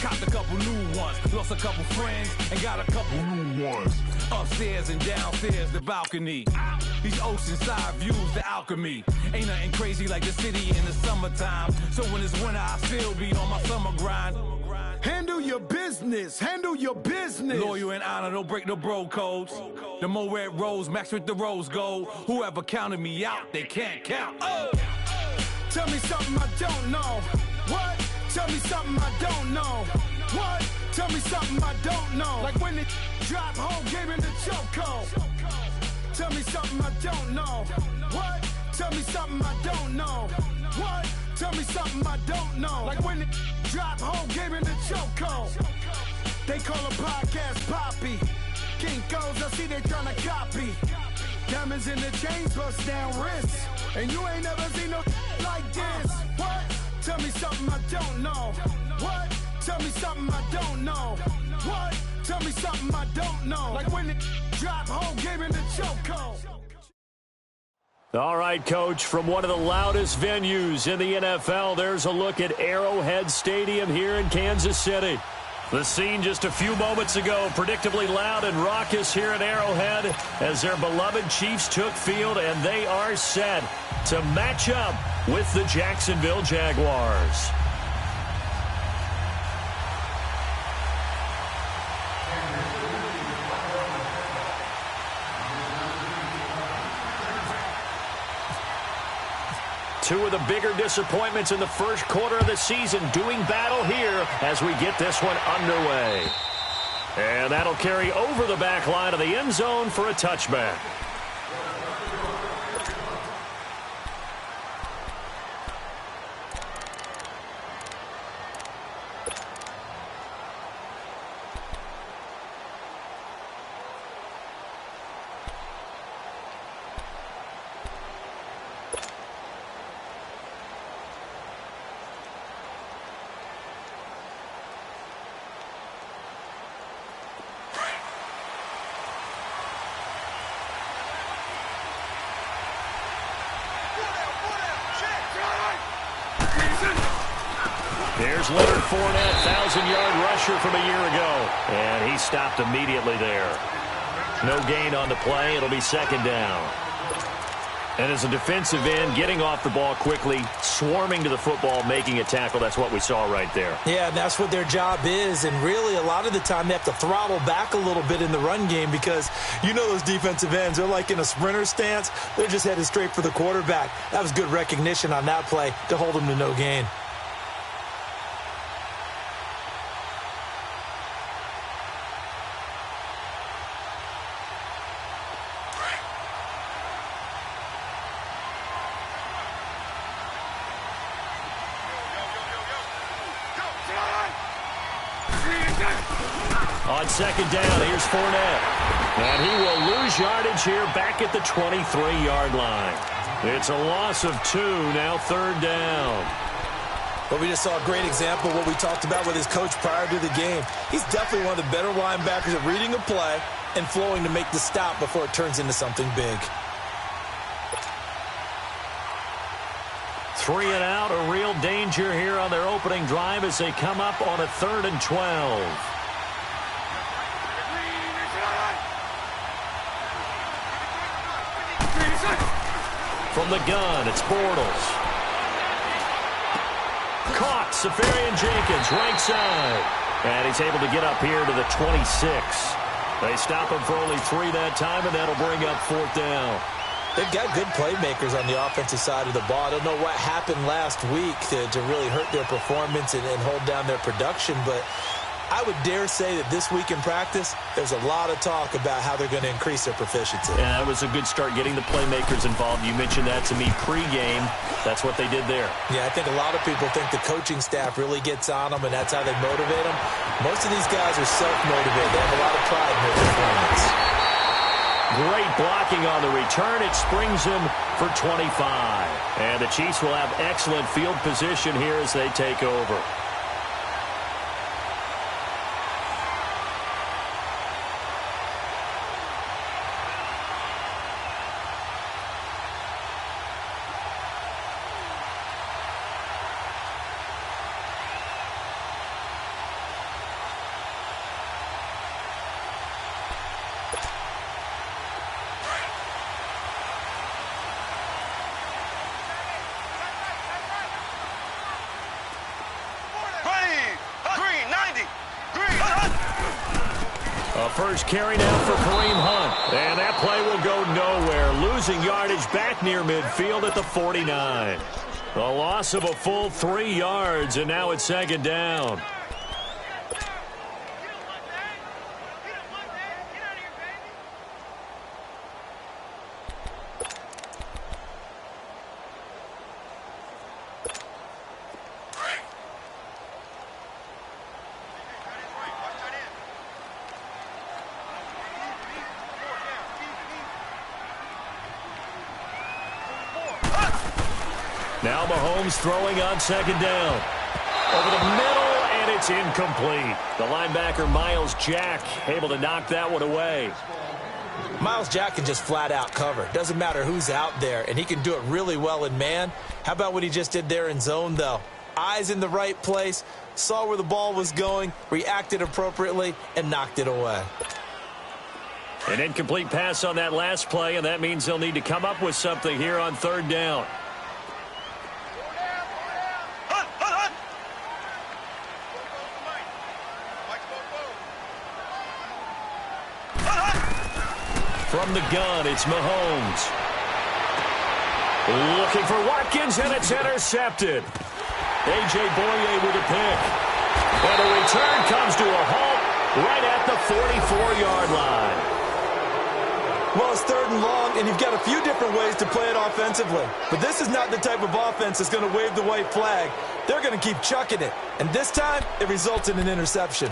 Copped a couple new ones, lost a couple friends, and got a couple new ones. Upstairs and downstairs, the balcony. These oceanside views, the alchemy. Ain't nothing crazy like the city in the summertime. So when it's winter, I still be on my summer grind. Handle your business, handle your business. Loyal and honor, don't break the bro codes. The more red rose, match with the rose gold. Whoever counted me out, they can't count. Oh! Tell me something I don't know. What? Tell me something I don't know. What? Tell me something I don't know. Like when it drop home, game in the chokehold. Tell me something I don't know. What? Tell me something I don't know. What? Tell me something I don't know. Like when it drop home, game in the chokehold. They call a podcast Poppy. Kinkos, I see they tryna copy. Diamonds in the chains, bust down wrists. And you ain't never seen no like this. What? Tell me something I don't know. What? Tell me something I don't know. What? Tell me something I don't know. Like when it drop home, game in the chokehold. All right, Coach, from one of the loudest venues in the NFL, there's a look at Arrowhead Stadium here in Kansas City. The scene just a few moments ago, predictably loud and raucous here at Arrowhead as their beloved Chiefs took field, and they are set to match up with the Jacksonville Jaguars. Two of the bigger disappointments in the first quarter of the season doing battle here as we get this one underway. And that'll carry over the back line of the end zone for a touchback. Here's Leonard Fournette, 1,000-yard rusher from a year ago. And he stopped immediately there. No gain on the play. It'll be second down. And as a defensive end, getting off the ball quickly, swarming to the football, making a tackle, that's what we saw right there. Yeah, and that's what their job is. And really, a lot of the time, they have to throttle back a little bit in the run game because you know those defensive ends, they're like in a sprinter stance. They're just headed straight for the quarterback. That was good recognition on that play to hold them to no gain. On second down, here's Fournette. And he will lose yardage here back at the 23-yard line. It's a loss of 2, now third down. But we just saw a great example of what we talked about with his coach prior to the game. He's definitely one of the better linebackers at reading a play and flowing to make the stop before it turns into something big. 3 and out, a real danger here on their opening drive as they come up on a 3rd and 12. From the gun, it's Bortles. Caught, Safarian Jenkins, right side. And he's able to get up here to the 26. They stop him for only 3 that time, and that'll bring up 4th down. They've got good playmakers on the offensive side of the ball. I don't know what happened last week to really hurt their performance and hold down their production, but I would dare say that this week in practice, there's a lot of talk about how they're going to increase their proficiency. Yeah, that was a good start getting the playmakers involved. You mentioned that to me pregame. That's what they did there. Yeah, I think a lot of people think the coaching staff really gets on them, and that's how they motivate them. Most of these guys are self-motivated. They have a lot of pride in their performance. Great blocking on the return. It springs him for 25. And the Chiefs will have excellent field position here as they take over. A first carry now for Kareem Hunt. And that play will go nowhere. Losing yardage back near midfield at the 49. A loss of a full 3 yards, and now it's second down. Now Mahomes throwing on second down. Over the middle, and it's incomplete. The linebacker, Myles Jack, able to knock that one away. Myles Jack can just flat out cover. Doesn't matter who's out there, and he can do it really well in man. How about what he just did there in zone, though? Eyes in the right place, saw where the ball was going, reacted appropriately, and knocked it away. An incomplete pass on that last play, and that means they'll need to come up with something here on third down. From the gun, it's Mahomes. Looking for Watkins, and it's intercepted. A.J. Boye with a pick. And the return comes to a halt right at the 44-yard line. Well, it's third and long, and you've got a few different ways to play it offensively. But this is not the type of offense that's going to wave the white flag. They're going to keep chucking it. And this time, it results in an interception.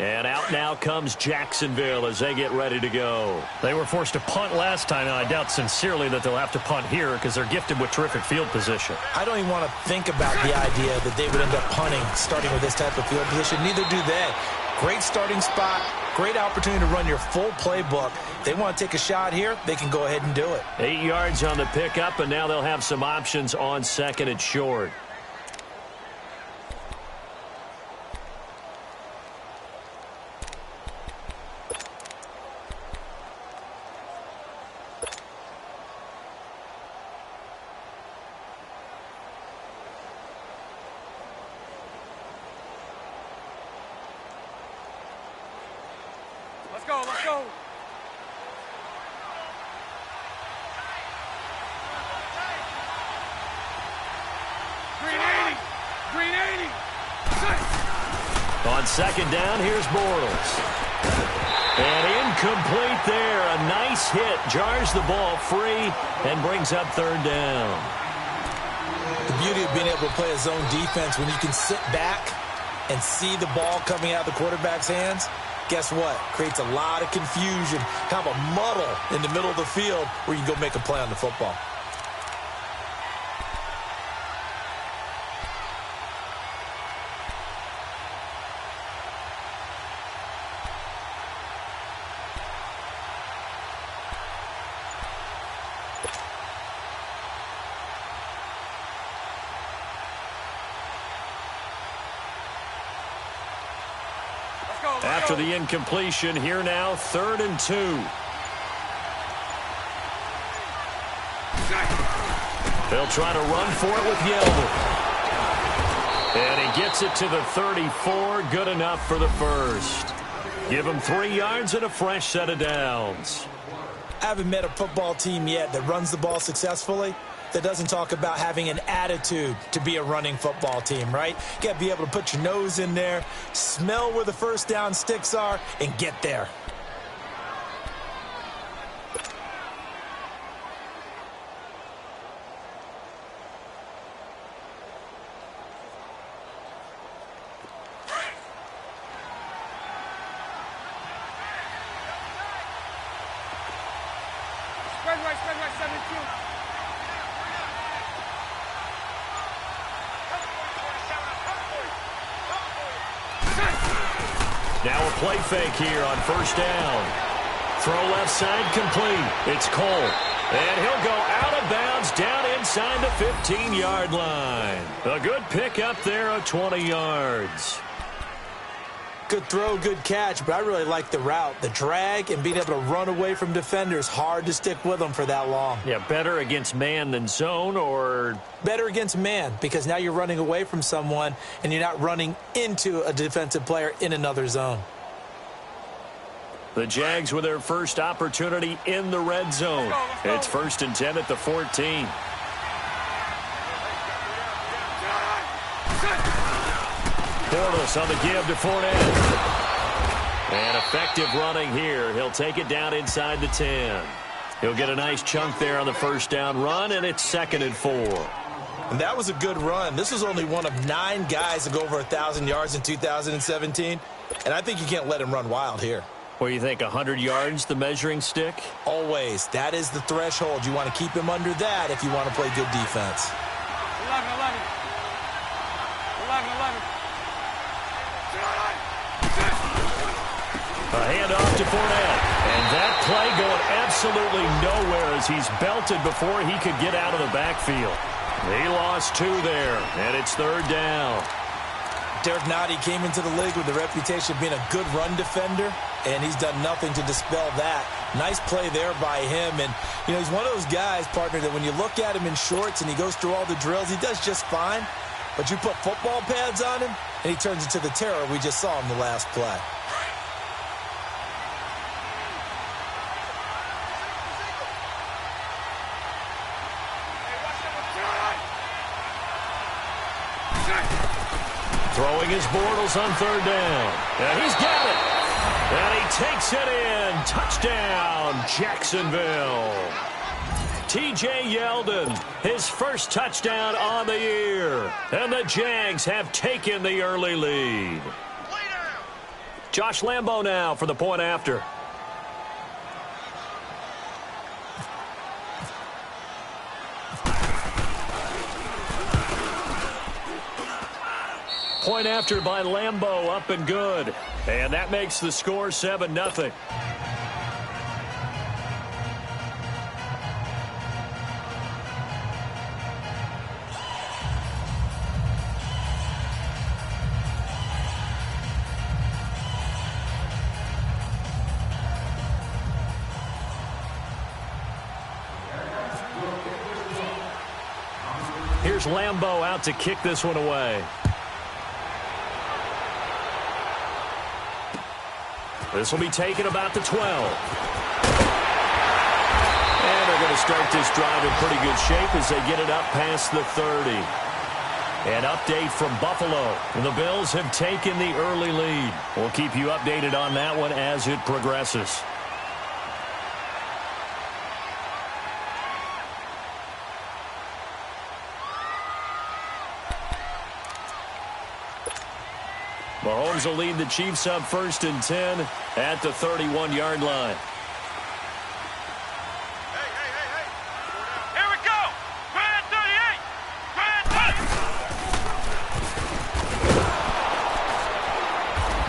And out now comes Jacksonville as they get ready to go. They were forced to punt last time, and I doubt sincerely that they'll have to punt here because they're gifted with terrific field position. I don't even want to think about the idea that they would end up punting starting with this type of field position. Neither do they. Great starting spot, great opportunity to run your full playbook. If they want to take a shot here, they can go ahead and do it. 8 yards on the pickup, and now they'll have some options on second and short. Let's go. Green 80. On second down, here's Bortles. And incomplete there. A nice hit. Jars the ball free and brings up third down. The beauty of being able to play a zone defense when you can sit back and see the ball coming out of the quarterback's hands. Guess what? Creates a lot of confusion, kind of a muddle in the middle of the field where you can go make a play on the football. After the incompletion, here now, 3rd and 2. They'll try to run for it with Yeldon. And he gets it to the 34. Good enough for the first. Give him 3 yards and a fresh set of downs. I haven't met a football team yet that runs the ball successfully that doesn't talk about having an attitude to be a running football team, right? You got to be able to put your nose in there, smell where the first down sticks are, and get there. Spread right, 72. Now a play fake here on first down. Throw left side complete. It's Cole. And he'll go out of bounds down inside the 15-yard line. A good pick up there of 20 yards. Good throw, good catch, but I really like the route. The drag and being able to run away from defenders, hard to stick with them for that long. Yeah, better against man than zone, or? Better against man, because now you're running away from someone and you're not running into a defensive player in another zone. The Jags with their first opportunity in the red zone. It's 1st and 10 at the 14. Bortles on the give to Fournette. And effective running here. He'll take it down inside the 10. He'll get a nice chunk there on the first down run, and it's 2nd and 4. And that was a good run. This was only one of 9 guys to go over 1,000 yards in 2017. And I think you can't let him run wild here. What do you think, 100 yards, the measuring stick? Always. That is the threshold. You want to keep him under that if you want to play good defense. 11. A handoff to Fournette. And that play going absolutely nowhere as he's belted before he could get out of the backfield. He lost 2 there, and it's 3rd down. Derek Nottie came into the league with the reputation of being a good run defender, and he's done nothing to dispel that. Nice play there by him. And, you know, he's one of those guys, partner, that when you look at him in shorts and he goes through all the drills, he does just fine. But you put football pads on him, and he turns into the terror we just saw in the last play. Throwing his Bortles on 3rd down. And he's got it. And he takes it in. Touchdown, Jacksonville. T.J. Yeldon, his first touchdown on the year. And the Jags have taken the early lead. Josh Lambo now for the point after. Point after by Lambo, up and good. And that makes the score 7-0. Here's Lambo out to kick this one away. This will be taken about the 12. And they're going to start this drive in pretty good shape as they get it up past the 30. An update from Buffalo. The Bills have taken the early lead. We'll keep you updated on that one as it progresses. Mahomes will lead the Chiefs up 1st and 10 at the 31-yard line. Hey. Here we go. Grand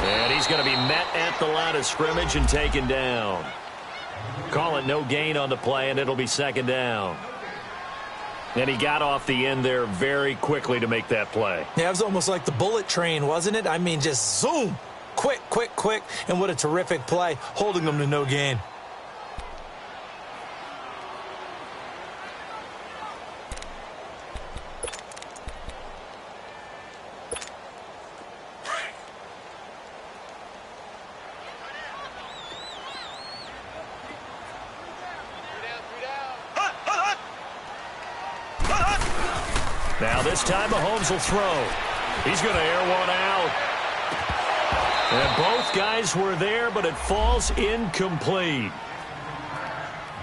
38. And he's going to be met at the line of scrimmage and taken down. Call it no gain on the play, and it'll be 2nd down. And he got off the end there very quickly to make that play. Yeah, it was almost like the bullet train, wasn't it? I mean, just zoom. Quick. And what a terrific play, holding them to no gain. Now this time Mahomes will throw. He's going to air one out. And both guys were there, but it falls incomplete.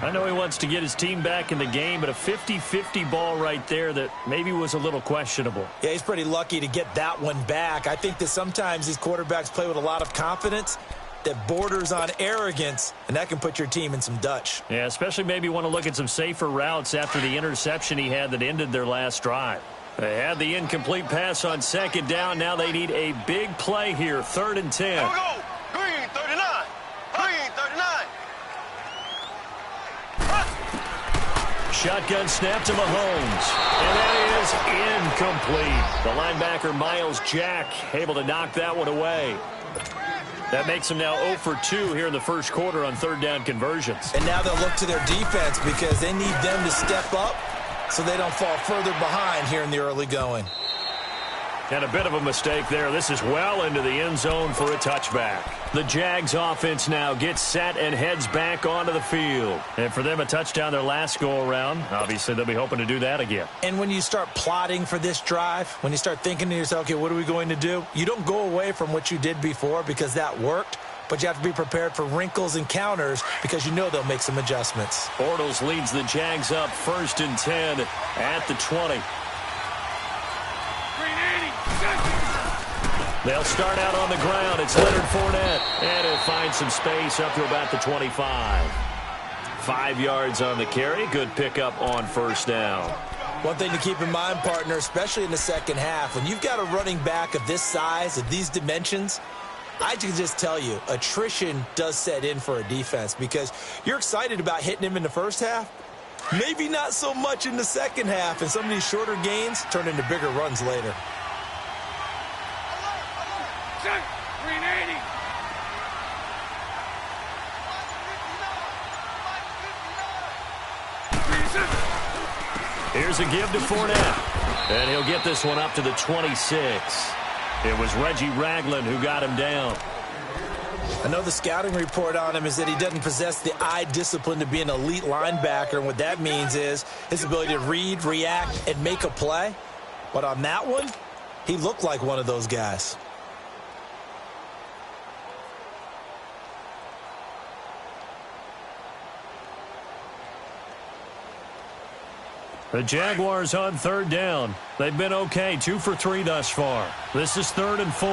I know he wants to get his team back in the game, but a 50-50 ball right there that maybe was a little questionable. Yeah, he's pretty lucky to get that one back. I think that sometimes these quarterbacks play with a lot of confidence that borders on arrogance, and that can put your team in some Dutch. Yeah, especially maybe want to look at some safer routes after the interception he had that ended their last drive. They had the incomplete pass on 2nd down. Now they need a big play here, 3rd and 10. Here we go. Green 39. Shotgun snap to Mahomes. And that is incomplete. The linebacker, Miles Jack, able to knock that one away. That makes them now 0 for 2 here in the first quarter on third down conversions. And now they'll look to their defense because they need them to step up so they don't fall further behind here in the early going. And a bit of a mistake there. This is well into the end zone for a touchback. The Jags offense now gets set and heads back onto the field. And for them, a touchdown their last go-around. Obviously, they'll be hoping to do that again. And when you start plotting for this drive, when you start thinking to yourself, okay, what are we going to do? You don't go away from what you did before because that worked. But you have to be prepared for wrinkles and counters because you know they'll make some adjustments. Bortles leads the Jags up 1st and 10 at the 20. They'll start out on the ground. It's Leonard Fournette. And he'll find some space up to about the 25. 5 yards on the carry. Good pickup on first down. One thing to keep in mind, partner, especially in the second half, when you've got a running back of this size, of these dimensions, I can just tell you, attrition does set in for a defense because you're excited about hitting him in the first half. Maybe not so much in the second half, and some of these shorter gains turn into bigger runs later. Here's a give to Fournette. And he'll get this one up to the 26. It was Reggie Ragland who got him down. I know the scouting report on him is that he doesn't possess the eye discipline to be an elite linebacker. And what that means is his ability to read, react, and make a play. But on that one, he looked like one of those guys. The Jaguars on third down. They've been okay, 2 for 3 thus far. This is 3rd and 4.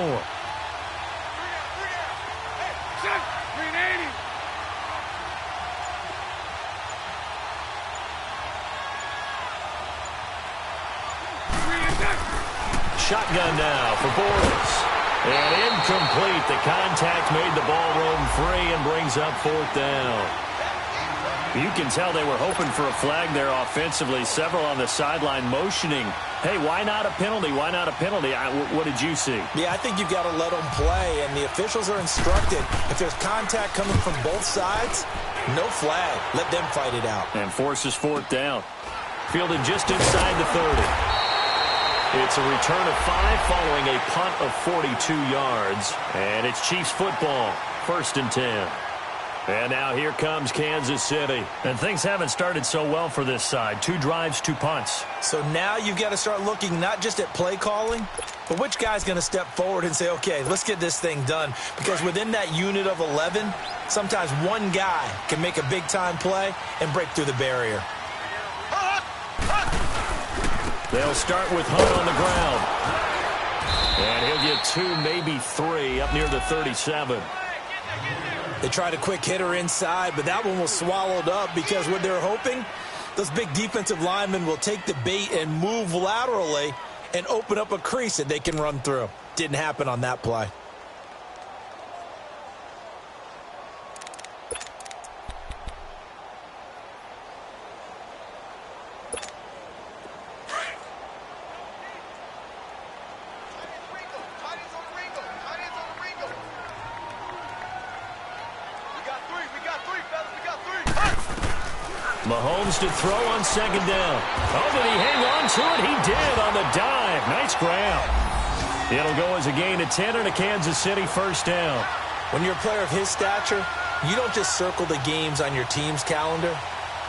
Shotgun now for Bortles. And incomplete. The contact made the ball roam free and brings up 4th down. You can tell they were hoping for a flag there offensively. Several on the sideline motioning. Hey, why not a penalty? Why not a penalty? What did you see? Yeah, I think you've got to let them play, and the officials are instructed. If there's contact coming from both sides, no flag. Let them fight it out. And forces 4th down. Fielded just inside the 30. It's a return of 5 following a punt of 42 yards. And it's Chiefs football, 1st and 10. And now here comes Kansas City. And things haven't started so well for this side. 2 drives, 2 punts. So now you've got to start looking not just at play calling, but which guy's going to step forward and say, okay, let's get this thing done. Because within that unit of 11, sometimes one guy can make a big-time play and break through the barrier. They'll start with Hunt on the ground. And he'll get 2, maybe 3 up near the 37. They tried a quick hitter inside, but that one was swallowed up because what they're hoping, those big defensive linemen will take the bait and move laterally and open up a crease that they can run through. Didn't happen on that play. Mahomes to throw on 2nd down. Oh, did he hang on to it? He did on the dive. Nice grab. It'll go as a gain of 10 and a Kansas City 1st down. When you're a player of his stature, you don't just circle the games on your team's calendar.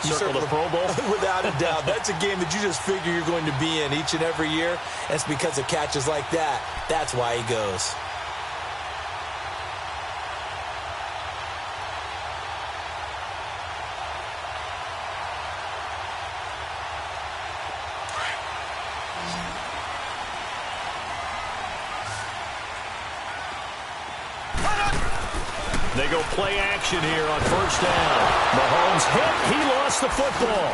You circle the Pro Bowl? Without a doubt. That's a game that you just figure you're going to be in each and every year. And it's because of catches like that. That's why he goes. They go play action here on 1st down. Mahomes hit. He lost the football.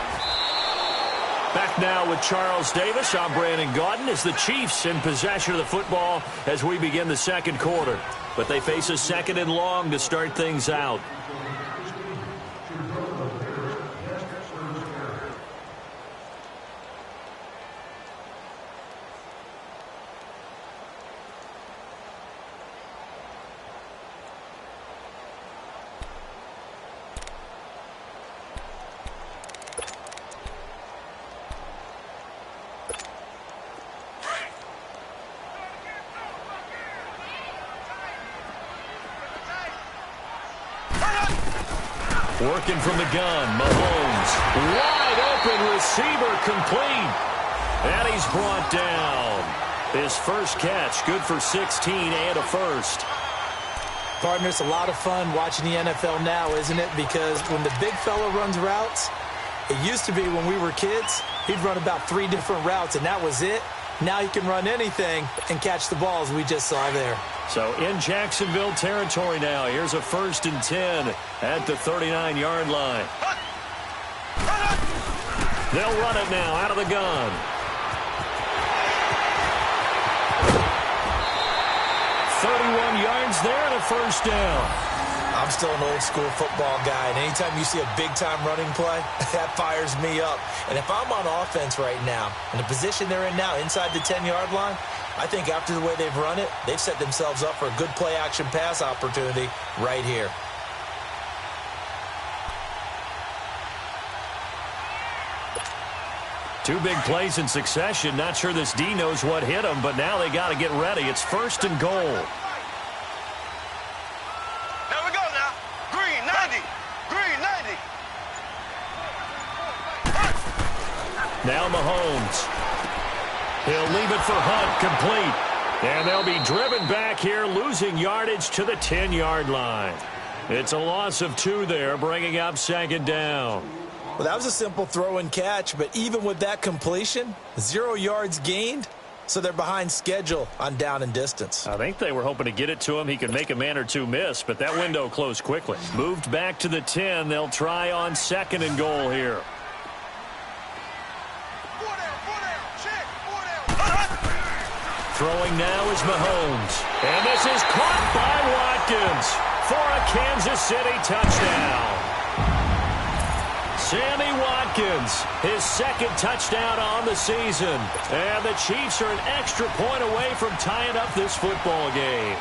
Back now with Charles Davis. I'm Brandon Gaudin as the Chiefs in possession of the football as we begin the 2nd quarter. But they face a 2nd and long to start things out. Working from the gun, Mahomes. Wide open receiver complete. And he's brought down. His first catch, good for 16 and a first. Partner, it's a lot of fun watching the NFL now, isn't it? Because when the big fella runs routes, it used to be when we were kids, he'd run about 3 different routes, and that was it. Now he can run anything and catch the balls we just saw there. So in Jacksonville territory now. Here's a 1st and 10 at the 39-yard line. They'll run it now out of the gun. 31 yards there and a first down. I'm still an old-school football guy, and anytime you see a big-time running play, that fires me up. And if I'm on offense right now, in the position they're in now, inside the 10-yard line, I think after the way they've run it, they've set themselves up for a good play-action pass opportunity right here. Two big plays in succession. Not sure this D knows what hit him, but now they got to get ready. It's 1st and goal. Now Mahomes. He'll leave it for Hunt, complete. And they'll be driven back here, losing yardage to the 10-yard line. It's a loss of 2 there, bringing up 2nd down. Well, that was a simple throw and catch, but even with that completion, 0 yards gained, so they're behind schedule on down and distance. I think they were hoping to get it to him. He could make a man or two miss, but that window closed quickly. Moved back to the 10. They'll try on 2nd and goal here. Throwing now is Mahomes. And this is caught by Watkins for a Kansas City touchdown. Sammy Watkins, his 2nd touchdown on the season. And the Chiefs are an extra point away from tying up this football game.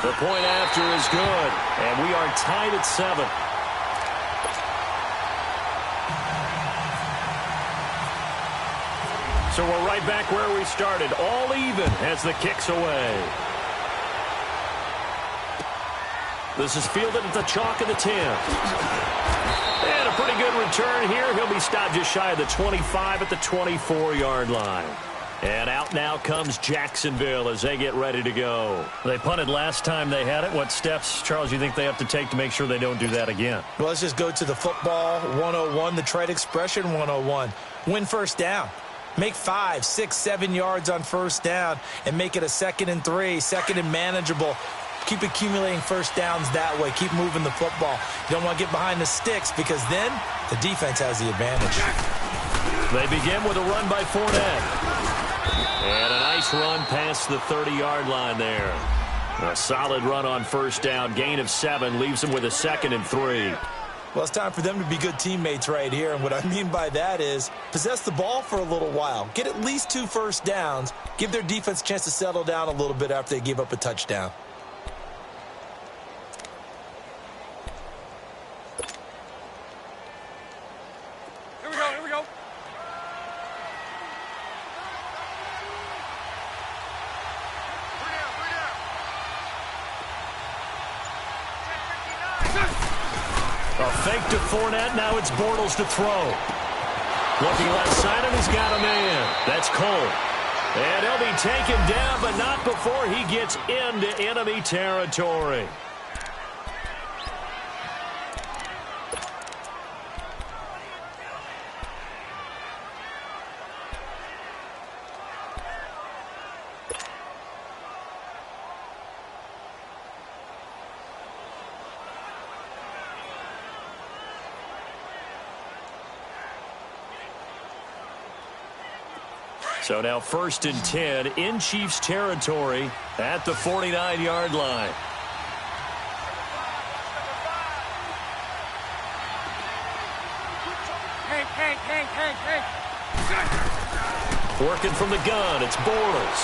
The point after is good. And we are tied at 7. So we're right back where we started, all even as the kick's away. This is fielded at the chalk of the 10. And a pretty good return here. He'll be stopped just shy of the 25 at the 24-yard line. And out now comes Jacksonville as they get ready to go. They punted last time they had it. What steps, Charles, you think they have to take to make sure they don't do that again? Well, let's just go to the football 101, the trade expression 101. Win first down. Make 5, 6, 7 yards on first down and make it a 2nd and 3, 2nd and manageable. Keep accumulating first downs that way. Keep moving the football. You don't want to get behind the sticks because then the defense has the advantage. They begin with a run by Fournette. And a nice run past the 30-yard line there. A solid run on first down. Gain of 7 leaves them with a 2nd and 3. Well, it's time for them to be good teammates right here. And what I mean by that is possess the ball for a little while. Get at least 2 first downs. Give their defense a chance to settle down a little bit after they give up a touchdown. Here we go, here we go. A fake to Fournette. Now it's Bortles to throw. Looking left side, and he's got a man. That's Cole. And he'll be taken down, but not before he gets into enemy territory. So now 1st and 10 in Chiefs territory at the 49-yard line. Hank. Working from the gun, it's Bortles.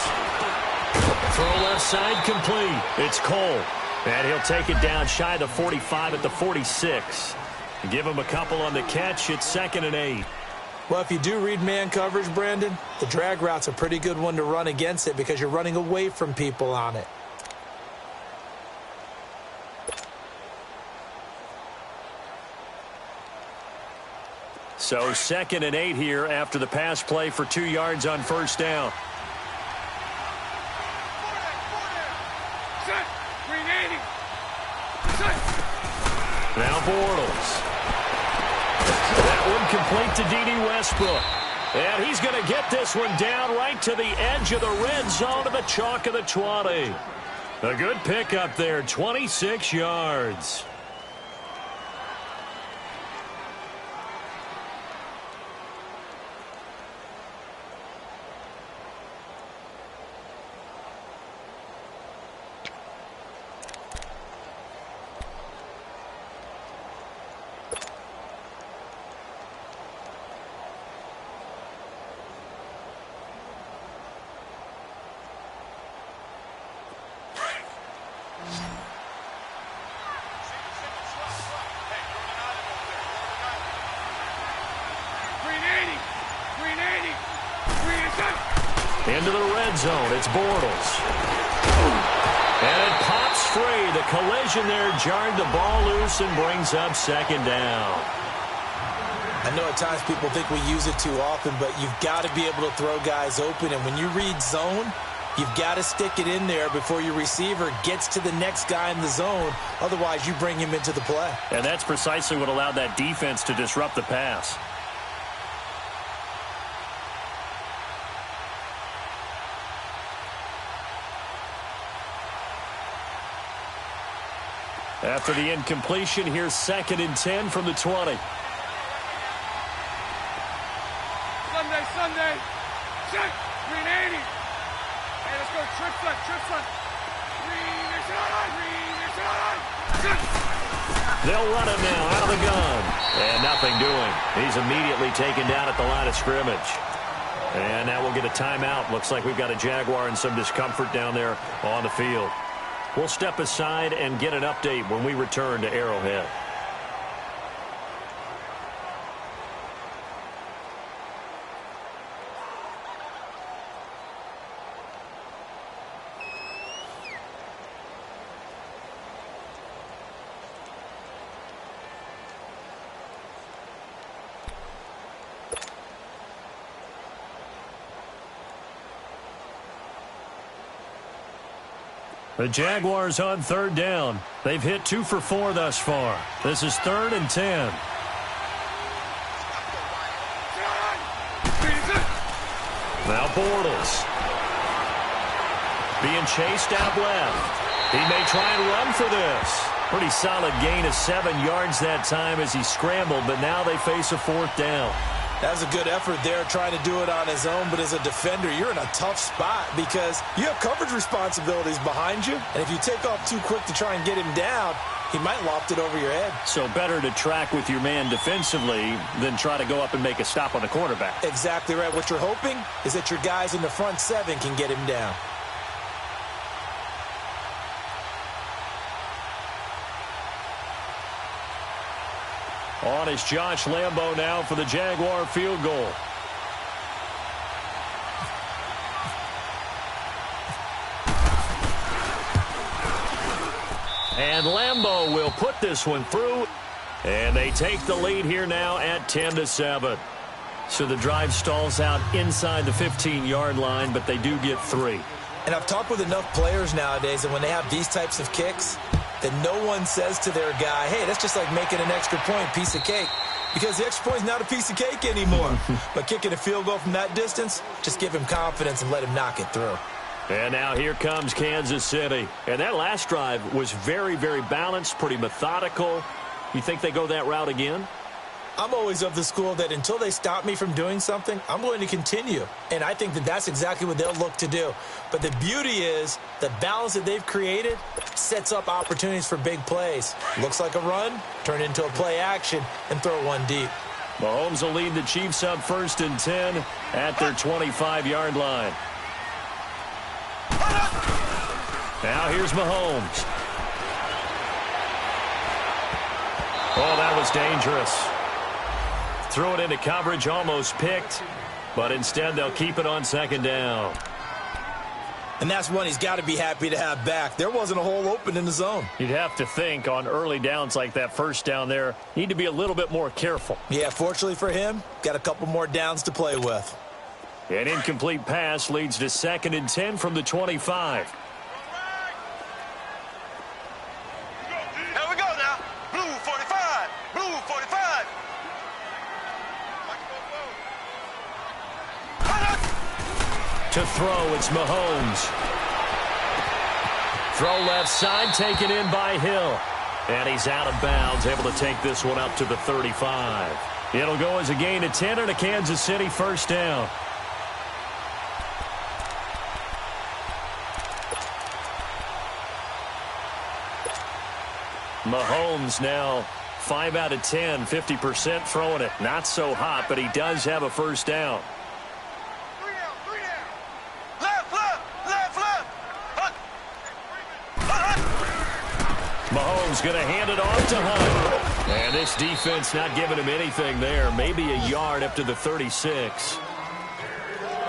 Throw left side complete. It's Cole. And he'll take it down shy of the 45 at the 46. Give him a couple on the catch. It's 2nd and 8. Well, if you do read man coverage, Brandon, the drag route's a pretty good one to run against it because you're running away from people on it. So 2nd and 8 here after the pass play for 2 yards on first down. Set. Green 80. Set. Now Bortles. That one complete to D.D. Westbrook. And he's going to get this one down right to the edge of the red zone to the chalk of the 20. A good pickup there, 26 yards. Into the red zone, it's Bortles. And it pops free. The collision there jarred the ball loose and brings up 2nd down. I know at times people think we use it too often, but you've got to be able to throw guys open. And when you read zone, you've got to stick it in there before your receiver gets to the next guy in the zone. Otherwise, you bring him into the play. And that's precisely what allowed that defense to disrupt the pass. After the incompletion, here's 2nd and 10 from the 20. Sunday. Check. Green 80. Hey, let's go. Trip front. Green is on. Check. They'll run it now out of the gun. And nothing doing. He's immediately taken down at the line of scrimmage. And now we'll get a timeout. Looks like we've got a Jaguar in some discomfort down there on the field. We'll step aside and get an update when we return to Arrowhead. The Jaguars on 3rd down. They've hit 2 for 4 thus far. This is 3rd and 10. Now Bortles. Being chased out left. He may try and run for this. Pretty solid gain of 7 yards that time as he scrambled, but now they face a 4th down. That was a good effort there trying to do it on his own, but as a defender, you're in a tough spot because you have coverage responsibilities behind you, and if you take off too quick to try and get him down, he might loft it over your head. So better to track with your man defensively than try to go up and make a stop on the quarterback. Exactly right. What you're hoping is that your guys in the front 7 can get him down. On is Josh Lambo now for the Jaguar field goal. And Lambo will put this one through. And they take the lead here now at 10-7. So the drive stalls out inside the 15-yard line, but they do get 3. And I've talked with enough players nowadays that when they have these types of kicks, that no one says to their guy, hey, that's just like making an extra point, piece of cake. Because the extra point is not a piece of cake anymore. But kicking a field goal from that distance, just give him confidence and let him knock it through. And now here comes Kansas City. And that last drive was very, very balanced, pretty methodical. You think they go that route again? I'm always of the school that until they stop me from doing something, I'm going to continue. And I think that that's exactly what they'll look to do. But the beauty is the balance that they've created sets up opportunities for big plays. Looks like a run, turn into a play action, and throw one deep. Mahomes will lead the Chiefs up 1st and 10 at their 25-yard line. Now here's Mahomes. Oh, that was dangerous. Threw it into coverage, almost picked, but instead they'll keep it on 2nd down. And that's one he's got to be happy to have back. There wasn't a hole open in the zone. You'd have to think on early downs like that first down there, need to be a little bit more careful. Yeah, fortunately for him, got a couple more downs to play with. An incomplete pass leads to 2nd and 10 from the 25. Here we go now. Blue 45. Blue 45. To throw, it's Mahomes. Throw left side, taken in by Hill. And he's out of bounds, able to take this one up to the 35. It'll go as a gain of 10 and a Kansas City first down. Mahomes now 5 out of 10, 50% throwing it. Not so hot, but he does have a first down. Mahomes going to hand it off to Hunt. And this defense not giving him anything there. Maybe a yard up to the 36.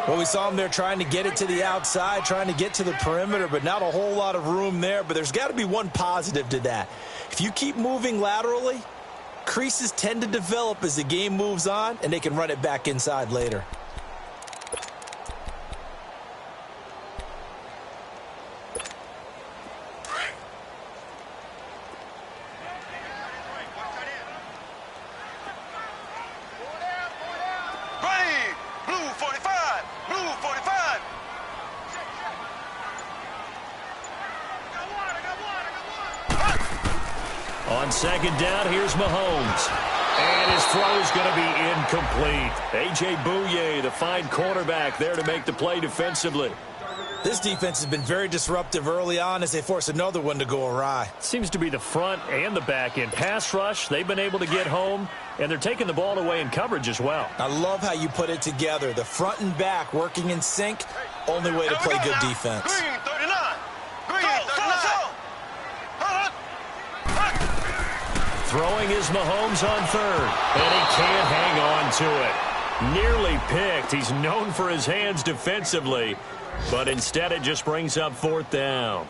Well, we saw him there trying to get it to the outside, trying to get to the perimeter, but not a whole lot of room there. But there's got to be one positive to that. If you keep moving laterally, creases tend to develop as the game moves on, and they can run it back inside later. On 2nd down, here's Mahomes. And his throw is going to be incomplete. A.J. Bouye, the fine cornerback, there to make the play defensively. This defense has been very disruptive early on as they force another one to go awry. Seems to be the front and the back end. Pass rush, they've been able to get home, and they're taking the ball away in coverage as well. I love how you put it together. The front and back working in sync, only way to play good defense. Green 39. Green 39. Throwing is Mahomes on 3rd, and he can't hang on to it. Nearly picked. He's known for his hands defensively, but instead it just brings up 4th down.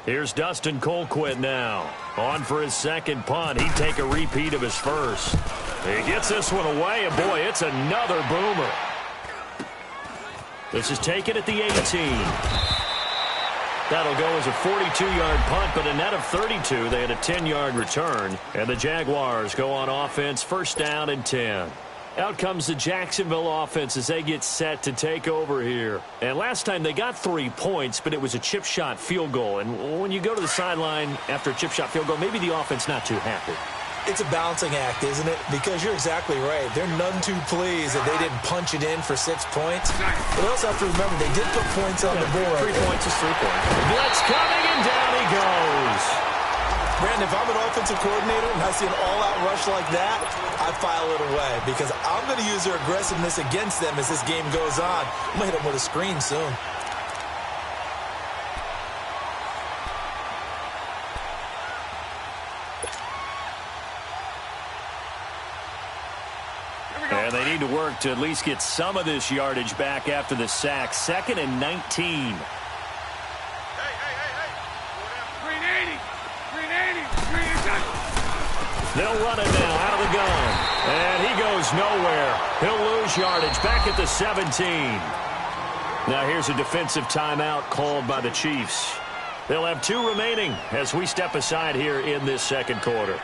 Here's Dustin Colquitt now. On for his 2nd punt. He'd take a repeat of his first. He gets this one away, and boy, it's another boomer. This is taken at the 18. That'll go as a 42-yard punt, but a net of 32. They had a 10-yard return, and the Jaguars go on offense, 1st down and 10. Out comes the Jacksonville offense as they get set to take over here. And last time they got 3 points, but it was a chip shot field goal. And when you go to the sideline after a chip shot field goal, maybe the offense not too happy. It's a balancing act, isn't it? Because you're exactly right. They're none too pleased that they didn't punch it in for 6 points. But also have to remember they did put points on the board. 3 points is 3 points. Blitz coming, and down he goes. Brandon, if I'm an offensive coordinator and I see an all-out rush like that, I file it away because I'm going to use their aggressiveness against them as this game goes on. I'm going to hit them with a screen soon. And they need to work to at least get some of this yardage back after the sack. 2nd and 19. They'll run it now out of the gun. And he goes nowhere. He'll lose yardage back at the 17. Now here's a defensive timeout called by the Chiefs. They'll have 2 remaining as we step aside here in this 2nd quarter.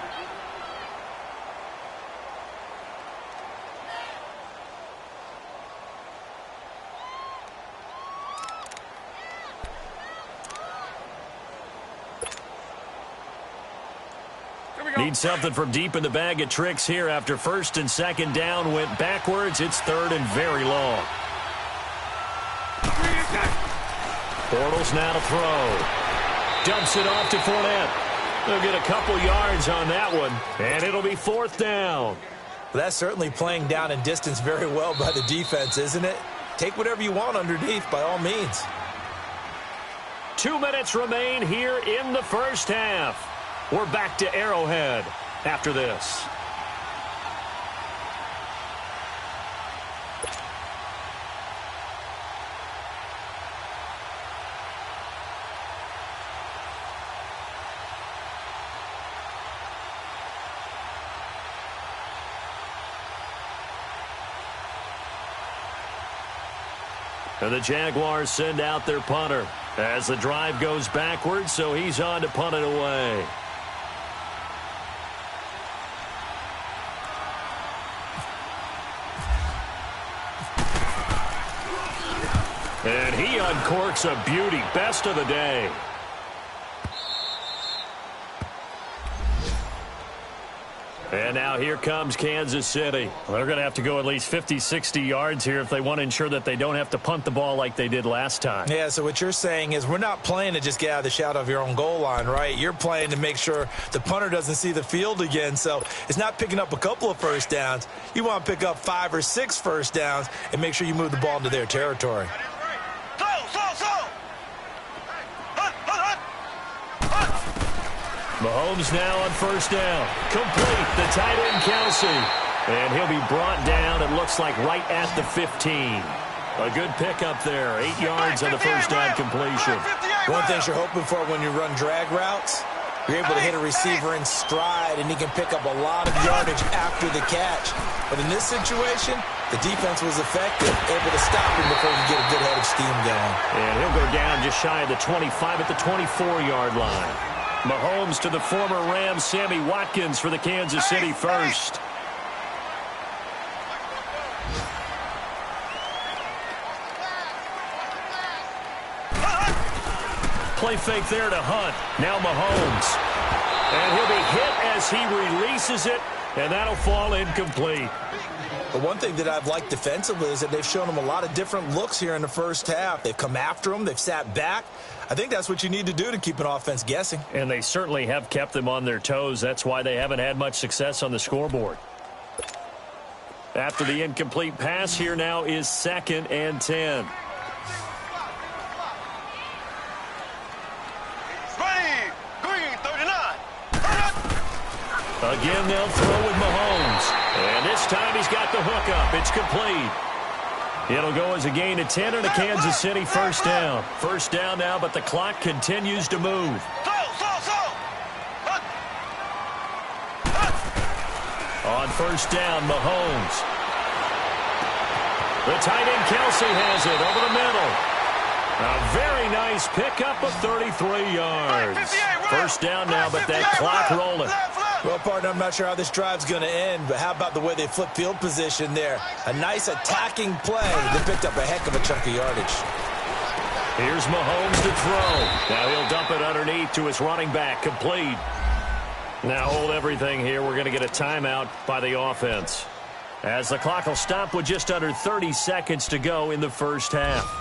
Need something from deep in the bag of tricks here after 1st and 2nd down went backwards. It's 3rd and very long. Bortles now to throw. Dumps it off to Fournette. They'll get a couple yards on that one, and it'll be 4th down. Well, that's certainly playing down in distance very well by the defense, isn't it? Take whatever you want underneath by all means. 2 minutes remain here in the first half. We're back to Arrowhead after this. And the Jaguars send out their punter as the drive goes backwards, so he's on to punt it away. And he uncorks a beauty. Best of the day. And now here comes Kansas City. Well, they're going to have to go at least 50, 60 yards here if they want to ensure that they don't have to punt the ball like they did last time. Yeah, so what you're saying is we're not playing to just get out of the shadow of your own goal line, right? You're playing to make sure the punter doesn't see the field again. So it's not picking up a couple of first downs. You want to pick up 5 or 6 first downs and make sure you move the ball into their territory. Mahomes now on first down. Complete. The tight end, Kelsey. And he'll be brought down, it looks like, right at the 15. A good pickup there. 8 yards on the first down completion. One of the things you're hoping for when you run drag routes, you're able to hit a receiver in stride, and he can pick up a lot of yardage after the catch. But in this situation, the defense was effective, able to stop him before he could get a good head of steam going. And he'll go down just shy of the 25 at the 24-yard line. Mahomes to the former Rams, Sammy Watkins for the Kansas City first. Play fake there to Hunt. Now Mahomes. And he'll be hit as he releases it, and that'll fall incomplete. But one thing that I've liked defensively is that they've shown him a lot of different looks here in the first half. They've come after him. They've sat back. I think that's what you need to do to keep an offense guessing. And they certainly have kept them on their toes. That's why they haven't had much success on the scoreboard. After the incomplete pass, here now is 2nd and 10. Again, they'll throw with Mahomes. And this time he's got the hook up. It's complete. It'll go as a gain of 10 and a Kansas City first down. First down now, but the clock continues to move. On first down, Mahomes. The tight end, Kelsey, has it over the middle. A very nice pickup of 33 yards. First down now, but that clock rolling. Well, partner, I'm not sure how this drive's going to end, but how about the way they flip field position there? A nice attacking play that picked up a heck of a chunk of yardage. Here's Mahomes to throw. Now he'll dump it underneath to his running back. Complete. Now hold everything here. We're going to get a timeout by the offense, as the clock will stop with just under 30 seconds to go in the first half.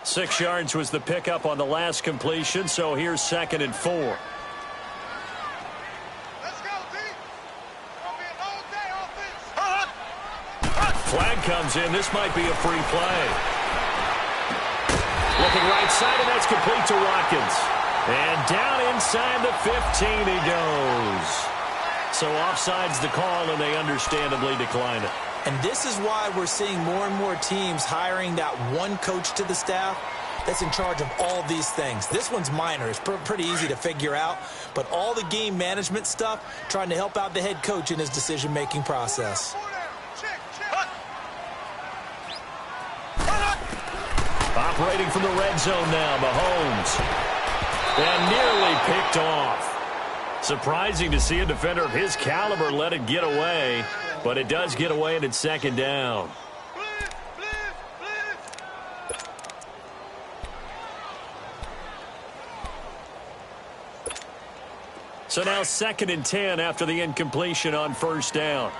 Six yards was the pickup on the last completion, so here's 2nd and 4. Let's go, D. Gonna be an all-day offense. Flag comes in. This might be a free play. Looking right side, and that's complete to Watkins. And down inside the 15 he goes. So offside's the call, and they understandably decline it. And this is why we're seeing more and more teams hiring that one coach to the staff that's in charge of all these things. This one's minor. It's pretty easy to figure out. But all the game management stuff, trying to help out the head coach in his decision-making process. Operating from the red zone now, Mahomes. And nearly picked off. Surprising to see a defender of his caliber let it get away. But it does get away, and it's 2nd down. So now 2nd and 10 after the incompletion on first down.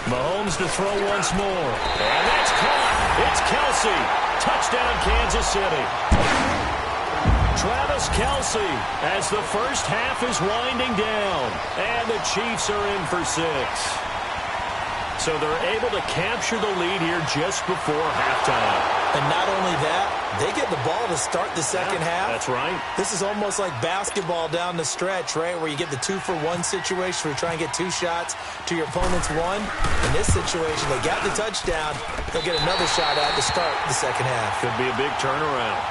Mahomes to throw once more. And that's caught. It's Kelsey. Touchdown, Kansas City. Travis Kelsey as the first half is winding down. And the Chiefs are in for 6. So they're able to capture the lead here just before halftime. And not only that, they get the ball to start the second half. That's right. This is almost like basketball down the stretch, right, where you get the 2-for-1 situation where you try and get 2 shots to your opponent's 1. In this situation, they got the touchdown. They'll get another shot at to start the second half. Could be a big turnaround.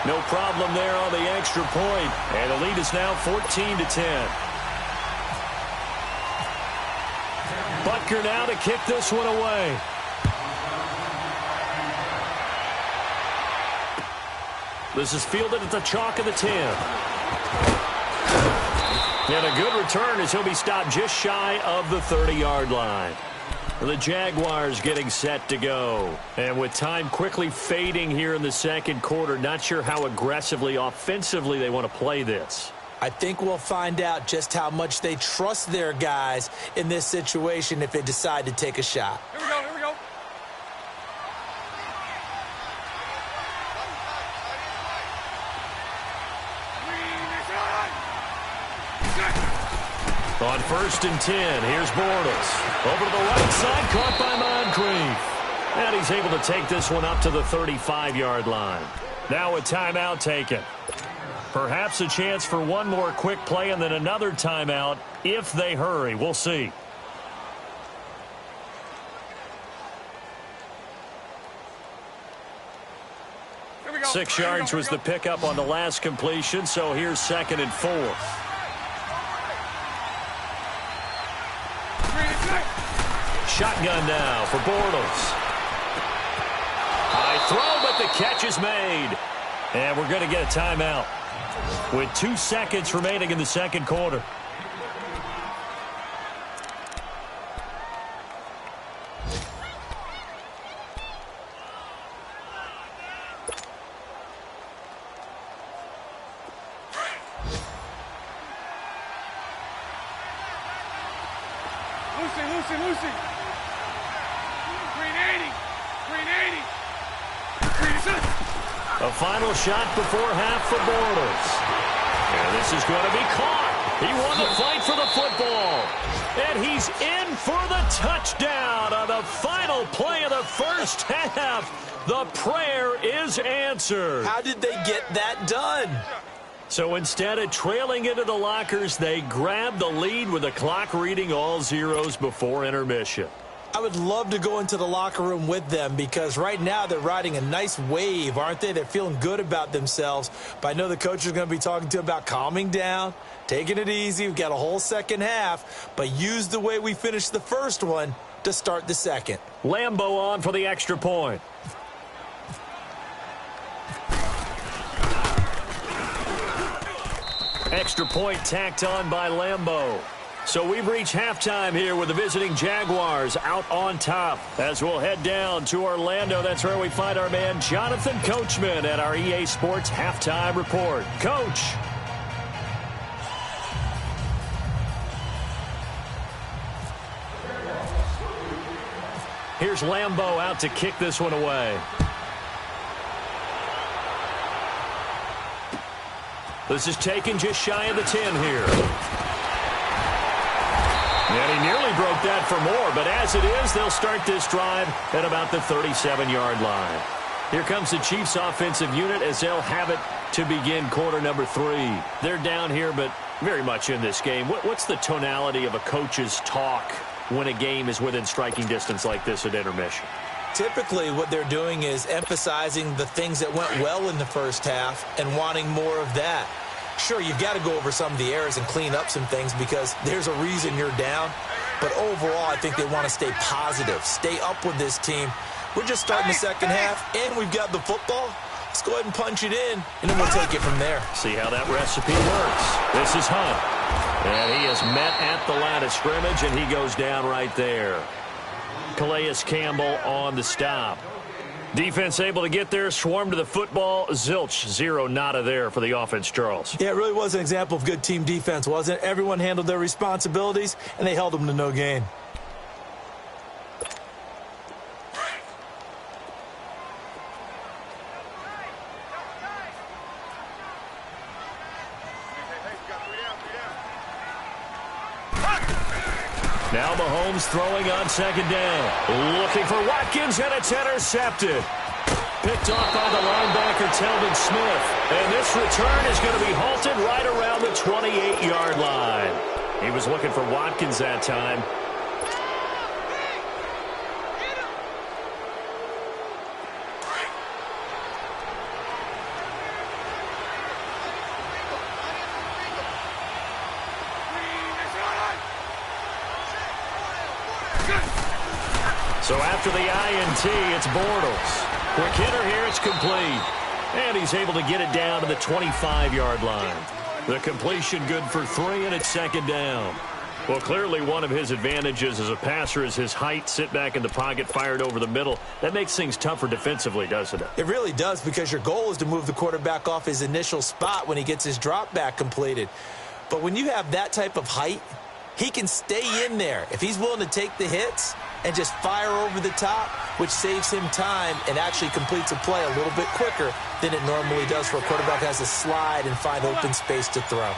No problem there on the extra point. And the lead is now 14-10. Butker now to kick this one away. This is fielded at the chalk of the 10. And a good return as he'll be stopped just shy of the 30-yard line. The Jaguars getting set to go. And with time quickly fading here in the second quarter, not sure how aggressively, offensively they want to play this. I think we'll find out just how much they trust their guys in this situation if they decide to take a shot. Here we go, here we go. On 1st and 10, here's Bortles. Over to the right side, caught by Moncrief. And he's able to take this one up to the 35-yard line. Now a timeout taken. Perhaps a chance for one more quick play and then another timeout if they hurry. We'll see. Here we go. 6 yards was the pickup on the last completion, so here's 2nd and 4. Shotgun now for Bortles. High throw, but the catch is made. And we're going to get a timeout with 2 seconds remaining in the second quarter. Lucy. 380. A final shot before half for Bortles. And this is going to be caught. He won the fight for the football. And he's in for the touchdown on the final play of the first half. The prayer is answered. How did they get that done? So instead of trailing into the lockers, they grabbed the lead with the clock reading all zeros before intermission. I would love to go into the locker room with them because right now they're riding a nice wave, aren't they? They're feeling good about themselves. But I know the coach is going to be talking to them about calming down, taking it easy. We've got a whole second half, but use the way we finished the first one to start the second. Lambeau on for the extra point. Extra point tacked on by Lambeau. So we've reached halftime here with the visiting Jaguars out on top. As we'll head down to Orlando, that's where we find our man Jonathan Coachman at our EA Sports Halftime Report. Coach. Here's Lambeau out to kick this one away. This is taken just shy of the 10 here. And he nearly broke that for more, but as it is, they'll start this drive at about the 37-yard line. Here comes the Chiefs' offensive unit as they'll have it to begin quarter number 3. They're down here, but very much in this game. What's the tonality of a coach's talk when a game is within striking distance like this at intermission? Typically, what they're doing is emphasizing the things that went well in the first half and wanting more of that. Sure, you've got to go over some of the errors and clean up some things because there's a reason you're down. But overall, I think they want to stay positive, stay up with this team. We're just starting the second half, and we've got the football. Let's go ahead and punch it in, and then we'll take it from there. See how that recipe works. This is Hunt. And he is met at the line of scrimmage, and he goes down right there. Calais Campbell on the stop. Defense able to get there, swarm to the football. Zilch, zero, nada there for the offense, Charles. Yeah, it really was an example of good team defense, wasn't it? Everyone handled their responsibilities, and they held them to no gain. Now Mahomes throwing on second down. Looking for Watkins, and it's intercepted. Picked off by the linebacker, Telvin Smith. And this return is going to be halted right around the 28-yard line. He was looking for Watkins that time. So after the INT, it's Bortles. Quick hitter here, it's complete. And he's able to get it down to the 25-yard line. The completion good for 3, and it's second down. Well, clearly one of his advantages as a passer is his height, sit back in the pocket, fired over the middle. That makes things tougher defensively, doesn't it? It really does, because your goal is to move the quarterback off his initial spot when he gets his drop back completed. But when you have that type of height, he can stay in there if he's willing to take the hits and just fire over the top, which saves him time and actually completes a play a little bit quicker than it normally does for a quarterback who has to slide and find open space to throw.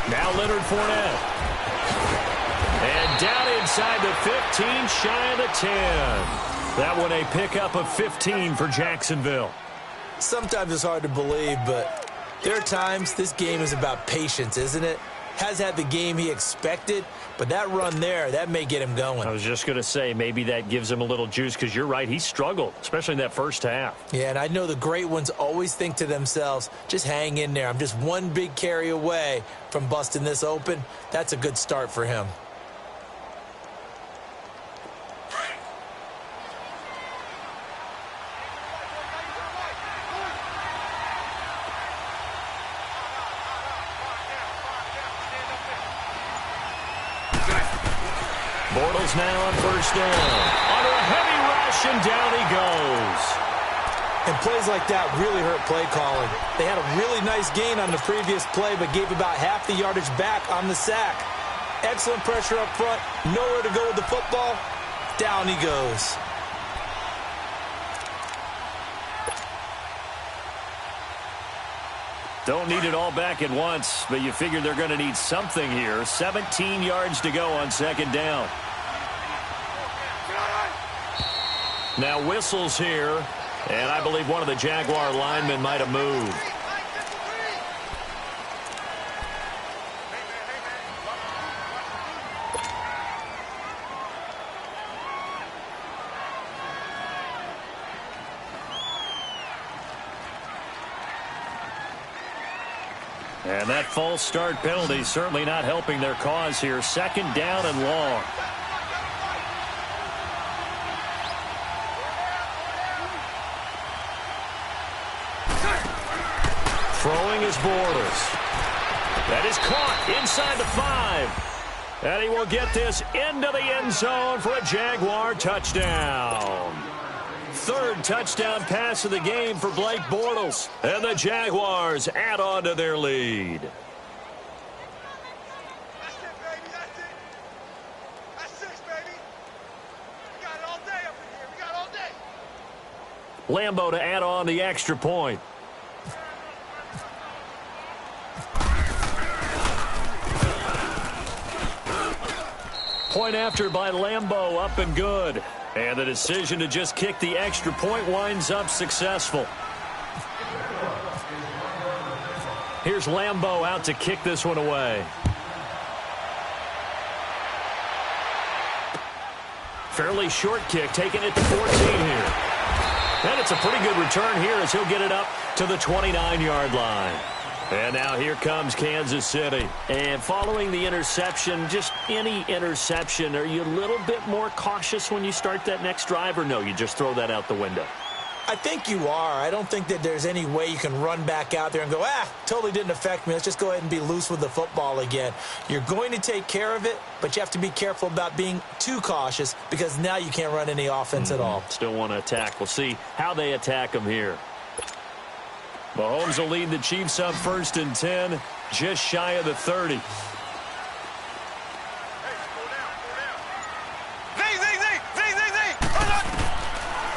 Now Leonard Fournette. And down inside the 15, shy of the 10. That one a pickup of 15 for Jacksonville. Sometimes it's hard to believe, but there are times this game is about patience, isn't it? Has had the game he expected, but that run there, that may get him going. I was just going to say, maybe that gives him a little juice, because you're right, he struggled, especially in that first half. Yeah, and I know the great ones always think to themselves, just hang in there. I'm just one big carry away from busting this open. That's a good start for him. Bortles now on first down. Under a heavy rush, and down he goes. And plays like that really hurt play calling. They had a really nice gain on the previous play, but gave about half the yardage back on the sack. Excellent pressure up front. Nowhere to go with the football. Down he goes. Don't need it all back at once, but you figure they're going to need something here. 17 yards to go on second down. Now whistles here, and I believe one of the Jaguar linemen might have moved. And that false start penalty certainly not helping their cause here. Second down and long. Throwing is Bortles. That is caught inside the 5. And he will get this into the end zone for a Jaguar touchdown. Third touchdown pass of the game for Blake Bortles. And the Jaguars add on to their lead. That's it, baby. That's it. That's 6, baby. We got it all day up in here. We got all day. Lambo to add on the extra point. Point after by Lambo, up and good. And the decision to just kick the extra point winds up successful. Here's Lambo out to kick this one away. Fairly short kick, taking it to 14 here. And it's a pretty good return here as he'll get it up to the 29-yard line. And now here comes Kansas City. And following the interception, just any interception, are you a little bit more cautious when you start that next drive, or no, you just throw that out the window? I think you are. I don't think that there's any way you can run back out there and go, totally didn't affect me. Let's just go ahead and be loose with the football again. You're going to take care of it, but you have to be careful about being too cautious, because now you can't run any offense at all. Still want to attack. We'll see how they attack them here. Mahomes will lead the Chiefs up 1st and 10, just shy of the 30.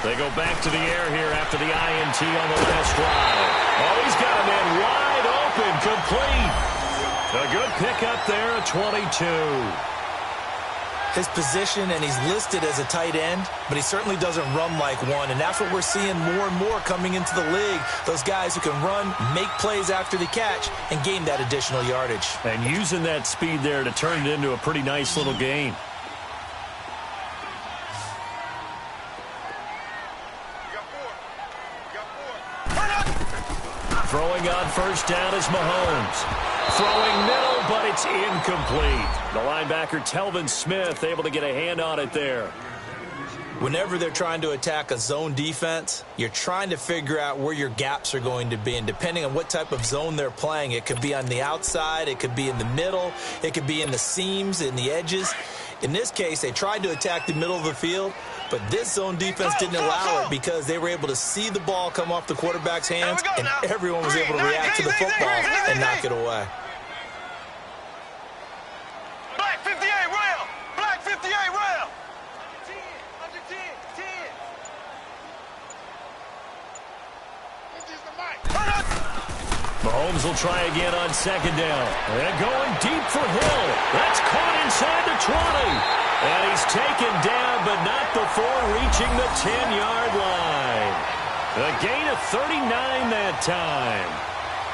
They go back to the air here after the INT on the last drive. Oh, he's got a man wide open, complete. A good pickup there, a 22. His position, and he's listed as a tight end, but he certainly doesn't run like one, and that's what we're seeing more and more coming into the league. Those guys who can run, make plays after the catch, and gain that additional yardage. And using that speed there to turn it into a pretty nice little gain. Throwing on first down is Mahomes. Throwing middle, but it's incomplete. The linebacker, Telvin Smith, able to get a hand on it there. Whenever they're trying to attack a zone defense, you're trying to figure out where your gaps are going to be. And depending on what type of zone they're playing, it could be on the outside, it could be in the middle, it could be in the seams, in the edges. In this case, they tried to attack the middle of the field, but this zone defense didn't allow it because they were able to see the ball come off the quarterback's hands, and everyone was able to react to the football and knock it away. Black 58 rail! Black 58 rail! 10, under 10, 10. Mahomes will try again on second down. And going deep for Hill. That's caught inside the 20. And he's taken down, but not before reaching the 10-yard line. A gain of 39 that time.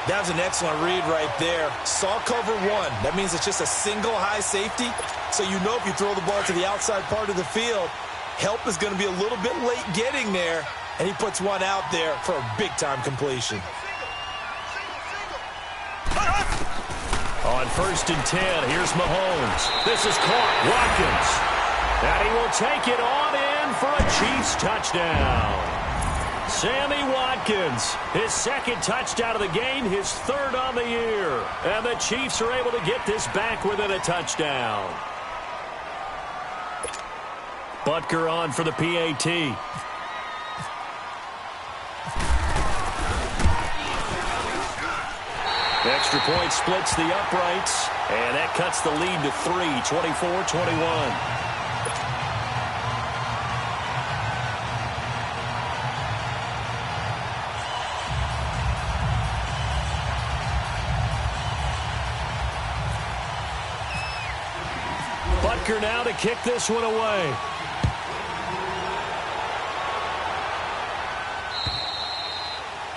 That was an excellent read right there. Saw cover one. That means it's just a single high safety. So you know if you throw the ball to the outside part of the field, help is going to be a little bit late getting there. And he puts one out there for a big-time completion. On first and 10, here's Mahomes. This is caught. Watkins. And he will take it on in for a Chiefs touchdown. Sammy Watkins, his second touchdown of the game, his third on the year. And the Chiefs are able to get this back within a touchdown. Butker on for the PAT. Extra point splits the uprights, and that cuts the lead to 3, 24-21. Butker now to kick this one away.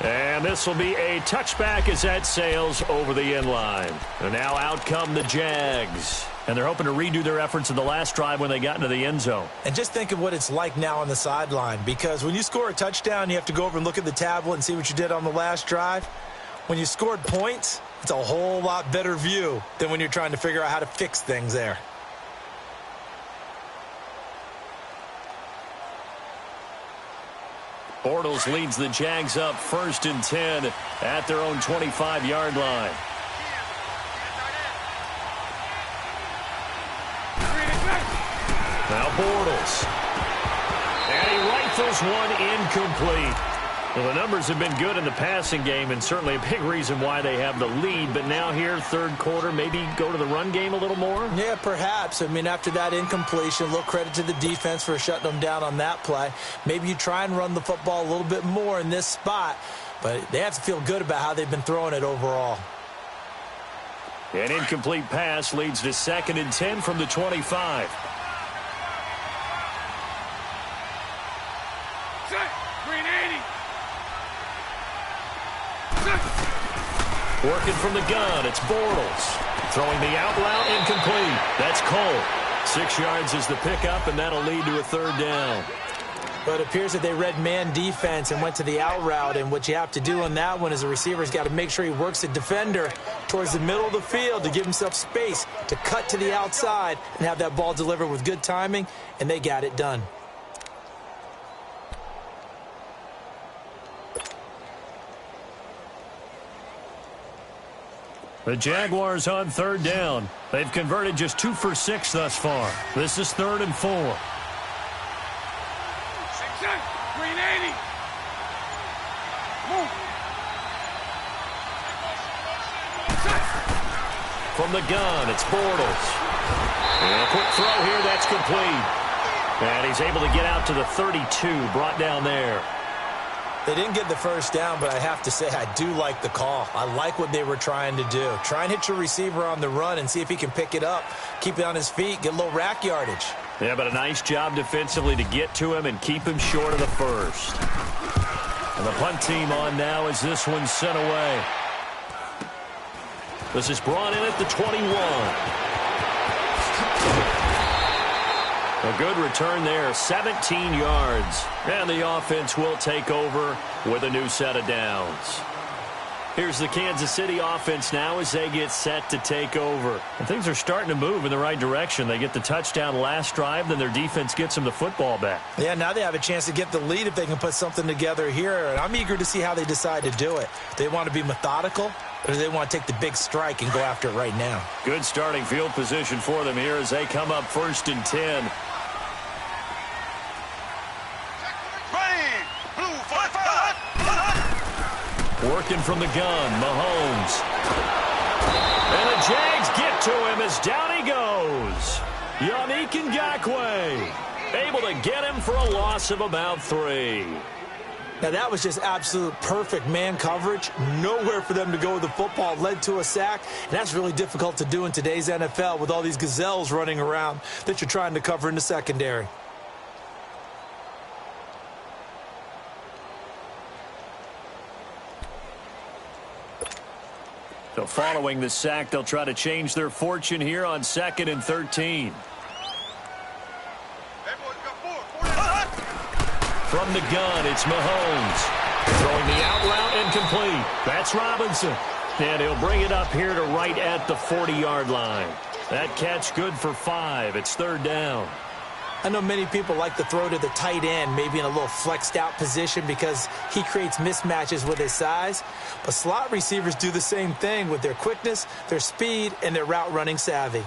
And this will be a touchback as that sails over the end line. And now out come the Jags. And they're hoping to redo their efforts in the last drive when they got into the end zone. And just think of what it's like now on the sideline. Because when you score a touchdown, you have to go over and look at the tablet and see what you did on the last drive. When you scored points, it's a whole lot better view than when you're trying to figure out how to fix things there. Bortles leads the Jags up first and 10 at their own 25-yard line. Now Bortles. And he rifles one incomplete. Well, the numbers have been good in the passing game, and certainly a big reason why they have the lead. But now here, third quarter, maybe go to the run game a little more? Yeah, perhaps. I mean, after that incompletion, a little credit to the defense for shutting them down on that play. Maybe you try and run the football a little bit more in this spot, but they have to feel good about how they've been throwing it overall. An incomplete pass leads to 2nd and 10 from the 25. Green 80. Working from the gun, it's Bortles. Throwing the out route, incomplete. That's Cole. 6 yards is the pickup, and that'll lead to a third down. But it appears that they read man defense and went to the out route, and what you have to do on that one is the receiver's got to make sure he works the defender towards the middle of the field to give himself space to cut to the outside and have that ball delivered with good timing, and they got it done. The Jaguars on third down. They've converted just 2 for 6 thus far. This is 3rd and 4. Green 80. Move. From the gun, it's Bortles. And a quick throw here, that's complete. And he's able to get out to the 32, brought down there. They didn't get the first down, but I have to say I do like the call. I like what they were trying to do. Try and hit your receiver on the run and see if he can pick it up, keep it on his feet, get a little rack yardage. Yeah, but a nice job defensively to get to him and keep him short of the first. And the punt team on now as this one's sent away. This is brought in at the 21. A good return there, 17 yards. And the offense will take over with a new set of downs. Here's the Kansas City offense now as they get set to take over. And things are starting to move in the right direction. They get the touchdown last drive, then their defense gets them the football back. Yeah, now they have a chance to get the lead if they can put something together here. And I'm eager to see how they decide to do it. They want to be methodical, or do they want to take the big strike and go after it right now? Good starting field position for them here as they come up 1st and 10. Working from the gun, Mahomes. And the Jags get to him as down he goes. Yannick Ngakoue able to get him for a loss of about 3. Now, that was just absolute perfect man coverage. Nowhere for them to go with the football. Led to a sack, and that's really difficult to do in today's NFL with all these gazelles running around that you're trying to cover in the secondary. So following the sack, they'll try to change their fortune here on 2nd and 13. From the gun, it's Mahomes. Throwing the out route incomplete. That's Robinson. And he'll bring it up here to right at the 40-yard line. That catch good for 5. It's 3rd down. I know many people like to throw to the tight end, maybe in a little flexed out position because he creates mismatches with his size. But slot receivers do the same thing with their quickness, their speed, and their route running savvy.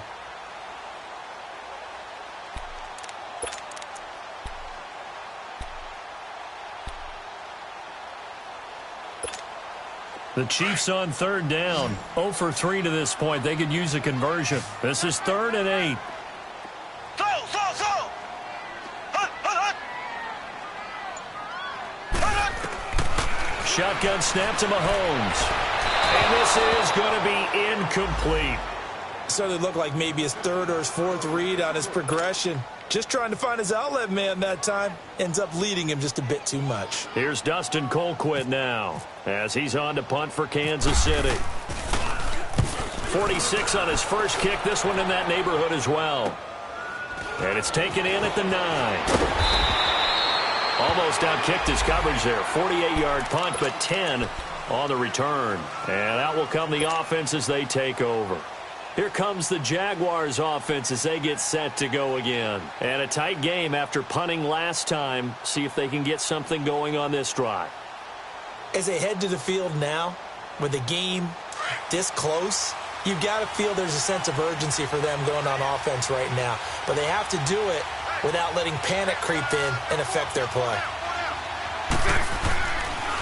The Chiefs on 3rd down. 0 for 3 to this point. They could use a conversion. This is 3rd and 8. Shotgun snap to Mahomes. And this is going to be incomplete. Started to look like maybe his 3rd or his 4th read on his progression. Just trying to find his outlet man that time. Ends up leading him just a bit too much. Here's Dustin Colquitt now as he's on to punt for Kansas City. 46 on his first kick. This one in that neighborhood as well. And it's taken in at the 9. Almost outkicked his coverage there. 48-yard punt, but 10 on the return. And out will come the offense as they take over. Here comes the Jaguars offense as they get set to go again. And a tight game after punting last time. See if they can get something going on this drive. As they head to the field now, with the game this close, you've got to feel there's a sense of urgency for them going on offense right now. But they have to do it without letting panic creep in and affect their play.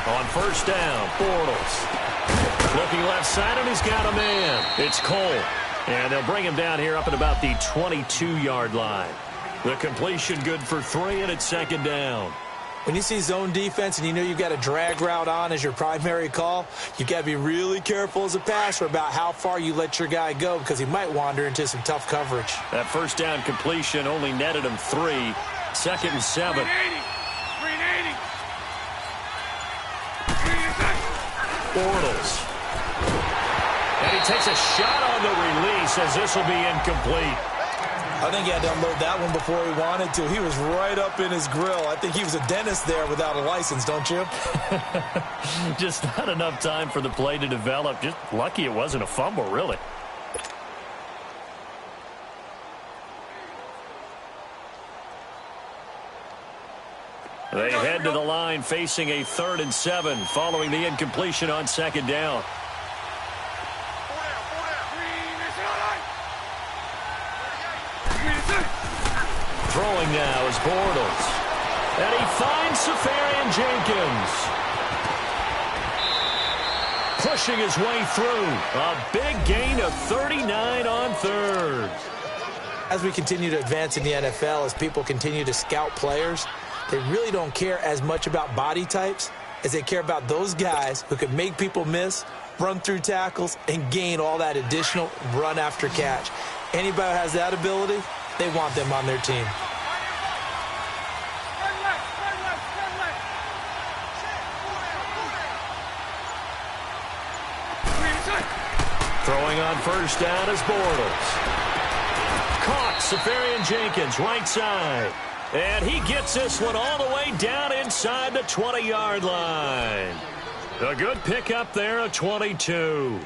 On 1st down, Bortles. Looking left side, and he's got a man. It's Cole. And they'll bring him down here up at about the 22-yard line. The completion good for 3, and it's 2nd down. When you see zone defense and you know you've got a drag route on as your primary call, you've got to be really careful as a passer about how far you let your guy go because he might wander into some tough coverage. That 1st down completion only netted him 3. 2nd and 7. Bortles. And he takes a shot on the release as this will be incomplete. I think he had to unload that one before he wanted to. He was right up in his grill. I think he was a dentist there without a license, don't you? Just not enough time for the play to develop. Just lucky it wasn't a fumble, really. They head to the line facing a 3rd and 7 following the incompletion on 2nd down. Throwing now is Bortles. And he finds Safarian-Jenkins. Pushing his way through. A big gain of 39 on 3rd. As we continue to advance in the NFL, as people continue to scout players, they really don't care as much about body types is they care about those guys who can make people miss, run through tackles, and gain all that additional run after catch. Anybody who has that ability, they want them on their team. Throwing on first down is Bortles. Caught, Safarian-Jenkins, right side. And he gets this one all the way down inside the 20-yard line. A good pickup there, a 22.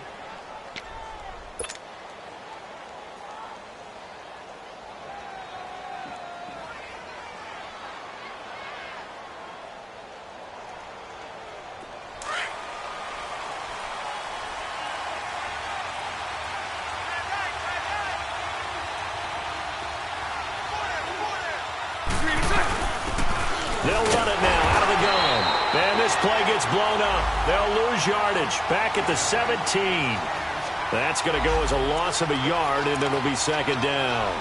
They'll run it now out of the gun. And this play gets blown up. They'll lose yardage back at the 17. That's going to go as a loss of a yard, and it'll be second down.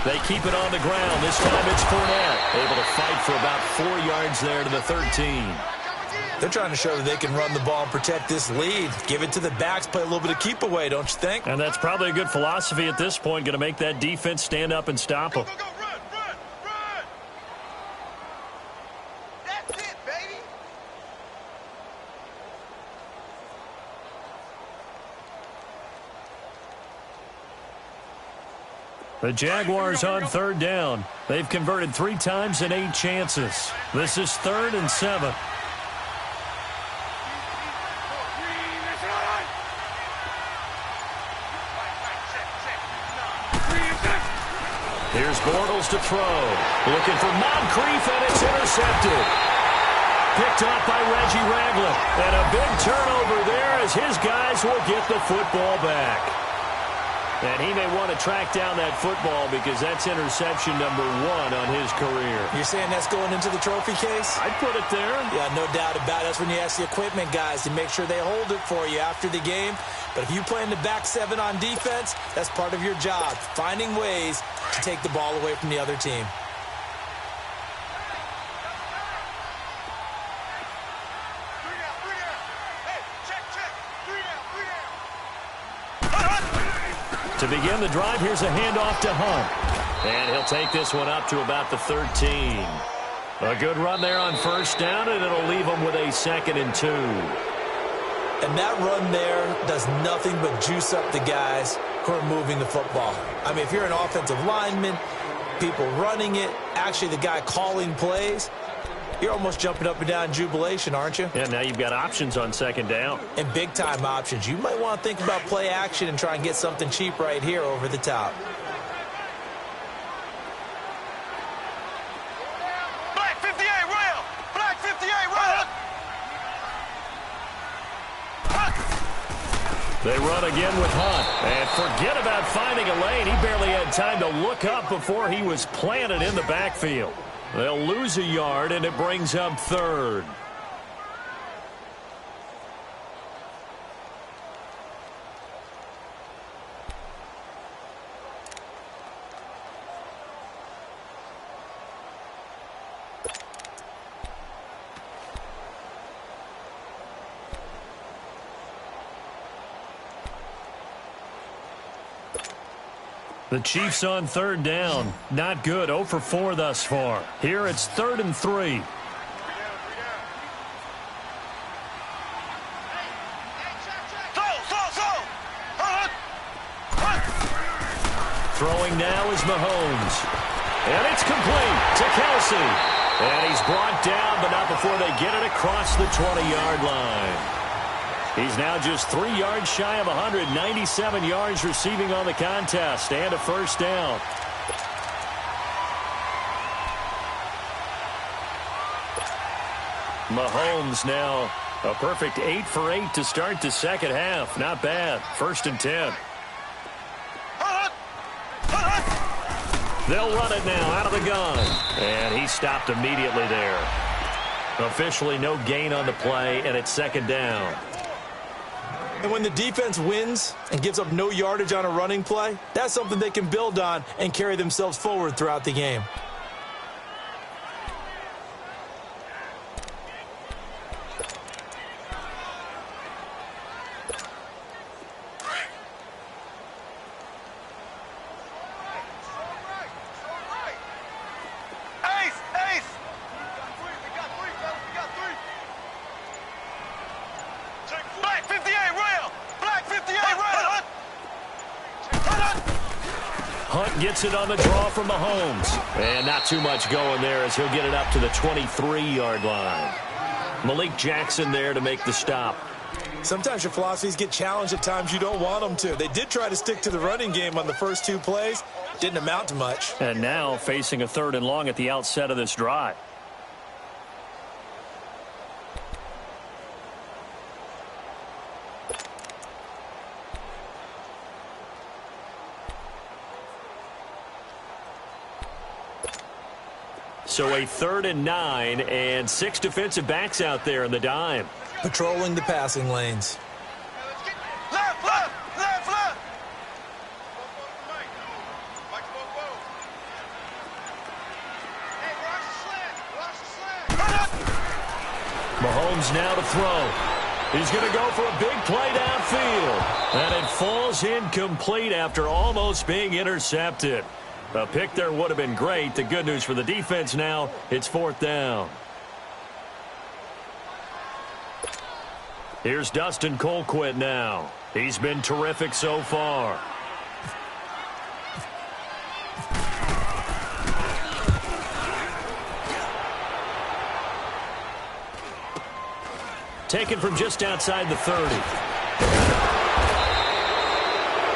They keep it on the ground. This time it's Fournette, able to fight for about 4 yards there to the 13. They're trying to show that they can run the ball and protect this lead. Give it to the backs, play a little bit of keep away, don't you think? And that's probably a good philosophy at this point, going to make that defense stand up and stop them. Run. That's it, baby. The Jaguars on third down. They've converted 3 times in 8 chances. This is 3rd and 7. Here's Bortles to throw. Looking for Moncrief, and it's intercepted. Picked off by Reggie Ragland. And a big turnover there as his guys will get the football back. And he may want to track down that football because that's interception number 1 on his career. You're saying that's going into the trophy case? I'd put it there. Yeah, no doubt about it. That's when you ask the equipment guys to make sure they hold it for you after the game. But if you play in the back 7 on defense, that's part of your job, finding ways to take the ball away from the other team. To begin the drive, here's a handoff to Hunt. And he'll take this one up to about the 13. A good run there on first down, and it'll leave him with a 2nd and 2. And that run there does nothing but juice up the guys who are moving the football. I mean, if you're an offensive lineman, people running it, actually the guy calling plays, you're almost jumping up and down in jubilation, aren't you? Yeah, now you've got options on 2nd down. And big-time options. You might want to think about play action and try and get something cheap right here over the top. Black 58, rail! Black 58, rail! They run again with Hunt. And forget about finding a lane. He barely had time to look up before he was planted in the backfield. They'll lose a yard, and it brings up 3rd. The Chiefs on 3rd down. Not good. 0 for 4 thus far. Here it's 3rd and 3. Throwing now is Mahomes. And it's complete to Kelsey. And he's brought down, but not before they get it across the 20-yard line. He's now just 3 yards shy of 197 yards receiving on the contest, and a first down. Mahomes now A perfect 8 for 8 to start the second half. Not bad. 1st and 10. They'll run it now out of the gun. And he stopped immediately there. Officially no gain on the play, and it's 2nd down. And when the defense wins and gives up no yardage on a running play, that's something they can build on and carry themselves forward throughout the game. Gets it on the draw from Mahomes. And not too much going there as he'll get it up to the 23-yard line. Malik Jackson there to make the stop. Sometimes your philosophies get challenged at times you don't want them to. They did try to stick to the running game on the first 2 plays. Didn't amount to much. And now facing a 3rd and long at the outset of this drive. So a 3rd and 9 and 6 defensive backs out there in the dime. Patrolling the passing lanes. Left, left, left, left. Mahomes now to throw. He's going to go for a big play downfield. And it falls incomplete after almost being intercepted. A pick there would have been great. The good news for the defense now, it's 4th down. Here's Dustin Colquitt now. He's been terrific so far. Taken from just outside the 30.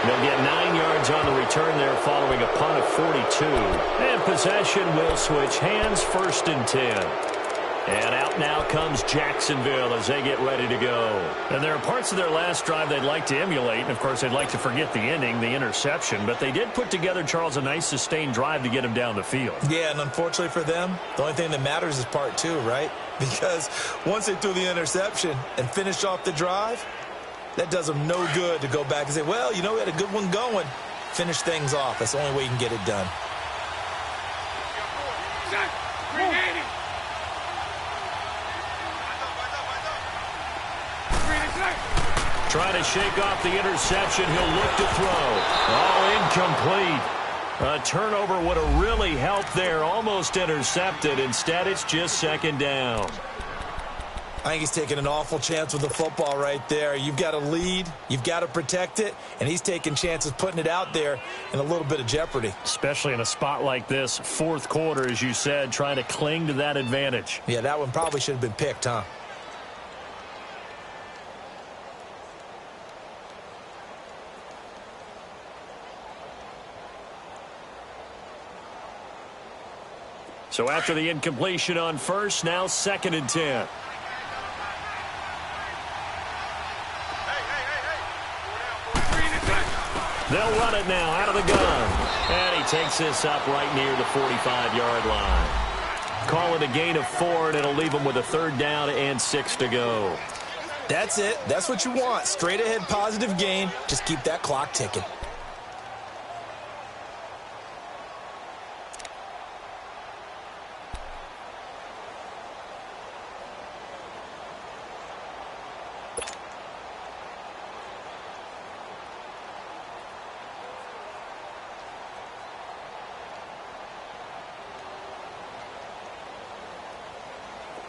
They'll get 9 yards on the return there following a punt of 42. And possession will switch hands, 1st and 10. And out now comes Jacksonville as they get ready to go. And there are parts of their last drive they'd like to emulate. And, of course, they'd like to forget the ending, the interception. But they did put together, Charles, a nice sustained drive to get him down the field. Yeah, and unfortunately for them, the only thing that matters is part 2, right? Because once they threw the interception and finished off the drive, that does them no good to go back and say, well, you know, we had a good one going. Finish things off. That's the only way you can get it done. Trying to shake off the interception. He'll look to throw. Oh, incomplete. A turnover would have really helped there. Almost intercepted. Instead, it's just 2nd down. I think he's taking an awful chance with the football right there. You've got to lead. You've got to protect it. And he's taking chances putting it out there in a little bit of jeopardy. Especially in a spot like this, 4th quarter, as you said, trying to cling to that advantage. Yeah, that one probably should have been picked, huh? So after the incompletion on 1st, now 2nd and 10. They'll run it now out of the gun. And he takes this up right near the 45-yard line. Call it a gain of 4, and it'll leave him with a 3rd down and 6 to go. That's it. That's what you want. Straight ahead positive gain. Just keep that clock ticking.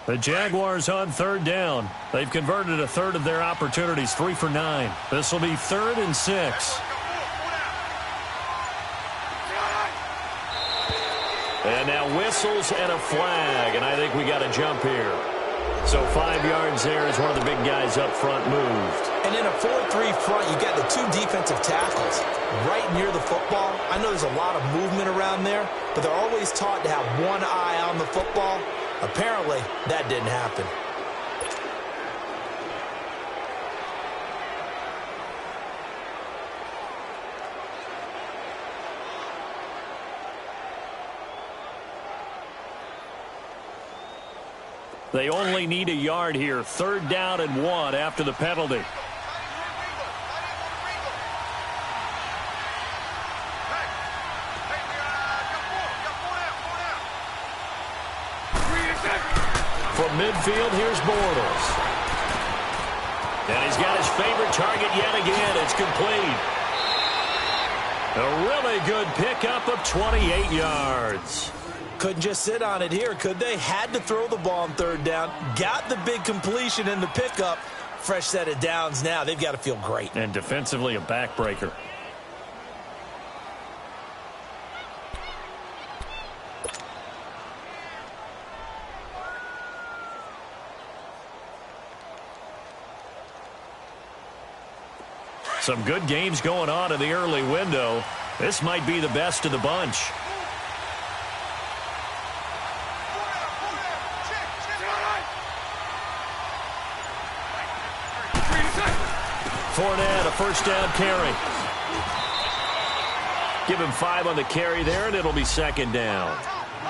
The Jaguars on 3rd down. They've converted a 1/3 of their opportunities, 3 for 9. This will be 3rd and 6. And now whistles and a flag, and I think we got a jump here. So 5 yards there as one of the big guys up front moved. And in a 4-3 front, you got the 2 defensive tackles right near the football. I know there's a lot of movement around there, but they're always taught to have one eye on the football. Apparently, that didn't happen. They only need a yard here. 3rd down and 1 after the penalty. From midfield, here's Bortles. And he's got his favorite target yet again. It's complete. A really good pickup of 28 yards. Couldn't just sit on it here, could they? Had to throw the ball on 3rd down. Got the big completion in the pickup. Fresh set of downs now. They've got to feel great. And defensively, a backbreaker. Some good games going on in the early window. This might be the best of the bunch. Fournette, a 1st down carry. Give him 5 on the carry there, and it'll be 2nd down.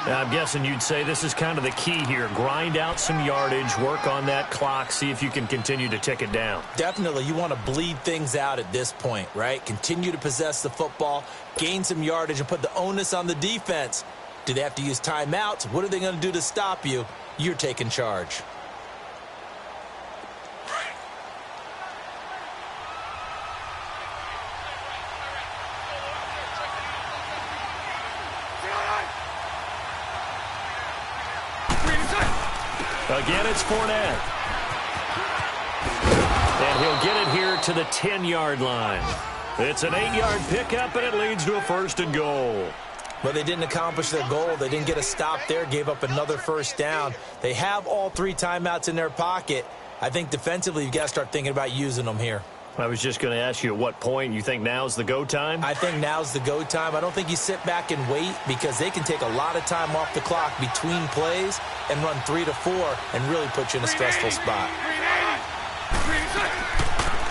Now, I'm guessing you'd say this is kind of the key here. Grind out some yardage, work on that clock, see if you can continue to tick it down. Definitely. You want to bleed things out at this point, right? Continue to possess the football, gain some yardage, and put the onus on the defense. Do they have to use timeouts? What are they going to do to stop you? You're taking charge. Again, it's Fournette. And he'll get it here to the 10-yard line. It's an 8-yard pickup, and it leads to a 1st and goal. But they didn't accomplish their goal. They didn't get a stop there, gave up another 1st down. They have all 3 timeouts in their pocket. I think defensively you've got to start thinking about using them here. I was just going to ask you at what point you think now's the go time? I think now's the go time. I don't think you sit back and wait because they can take a lot of time off the clock between plays and run 3 to 4 and really put you in a stressful spot.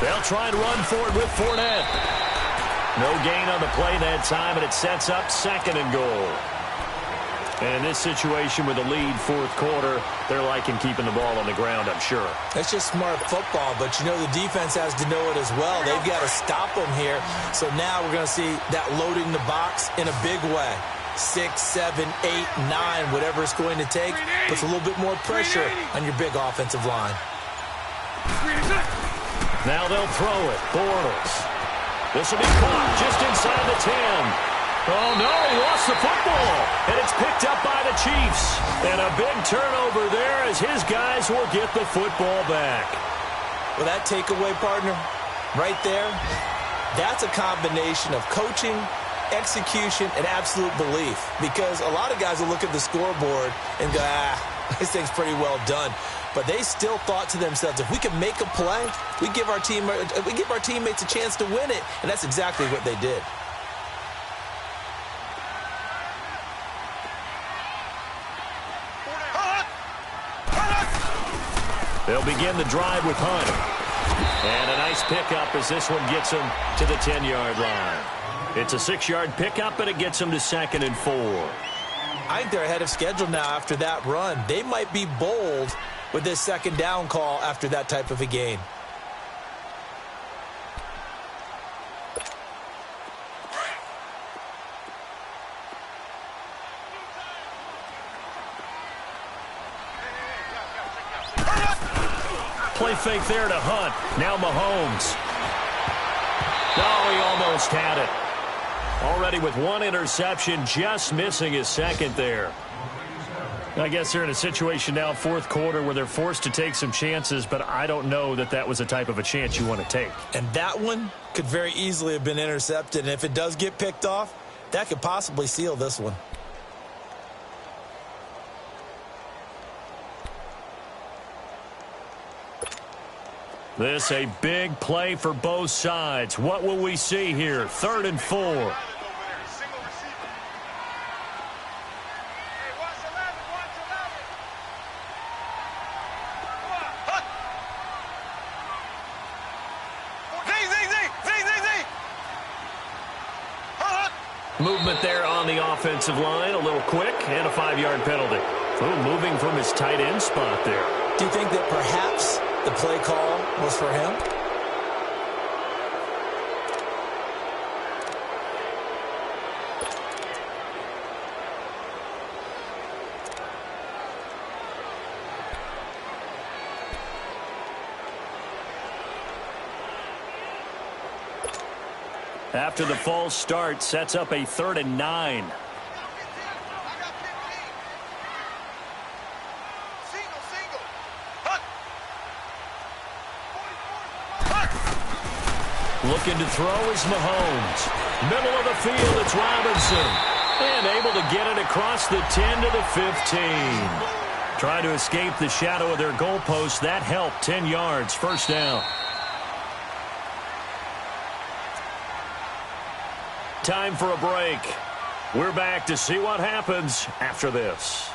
They'll try and run for it with Fournette. No gain on the play that time, and it sets up 2nd and goal. And in this situation with a lead 4th quarter, they're liking keeping the ball on the ground, I'm sure. It's just smart football, but you know the defense has to know it as well. They've got to stop them here. So now we're going to see that loading the box in a big way. 6, 7, 8, 9, whatever it's going to take, puts a little bit more pressure on your big offensive line. Now they'll throw it. Bortles. This will be caught just inside the 10. Oh, no, he lost the football, and it's picked up by the Chiefs. And a big turnover there as his guys will get the football back. Well, that takeaway, partner, right there, that's a combination of coaching, execution, and absolute belief. Because a lot of guys will look at the scoreboard and go, this thing's pretty well done. But they still thought to themselves, if we can make a play, we give our teammates a chance to win it. And that's exactly what they did. They'll begin the drive with Hunt. And a nice pickup as this one gets him to the 10-yard line. It's a 6-yard pickup, and it gets him to 2nd and 4. I think they're ahead of schedule now after that run. They might be bold with this 2nd down call after that type of a gain. Play fake there to Hunt. Now Mahomes. Oh, he almost had it. Already with 1 interception, just missing his 2nd there. I guess they're in a situation now, 4th quarter, where they're forced to take some chances, but I don't know that that was the type of a chance you want to take. And that one could very easily have been intercepted, and if it does get picked off, that could possibly seal this one. This a big play for both sides. What will we see here? 3rd and 4. Movement there on the offensive line, a little quick, and a 5-yard penalty. Oh, moving from his tight end spot there. Do you think that perhaps the play call was for him? After the false start, sets up a 3rd and 9. Looking to throw is Mahomes. Middle of the field, it's Robinson. And able to get it across the 10 to the 15. Trying to escape the shadow of their goalpost. That helped. 10 yards, first down. Time for a break. We're back to see what happens after this.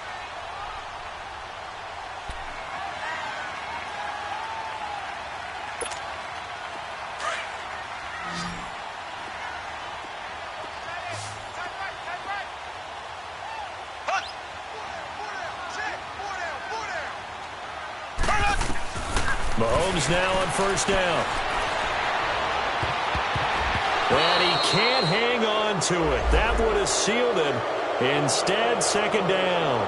Mahomes now on first down. And he can't hang on to it. That would have sealed it. Instead, second down.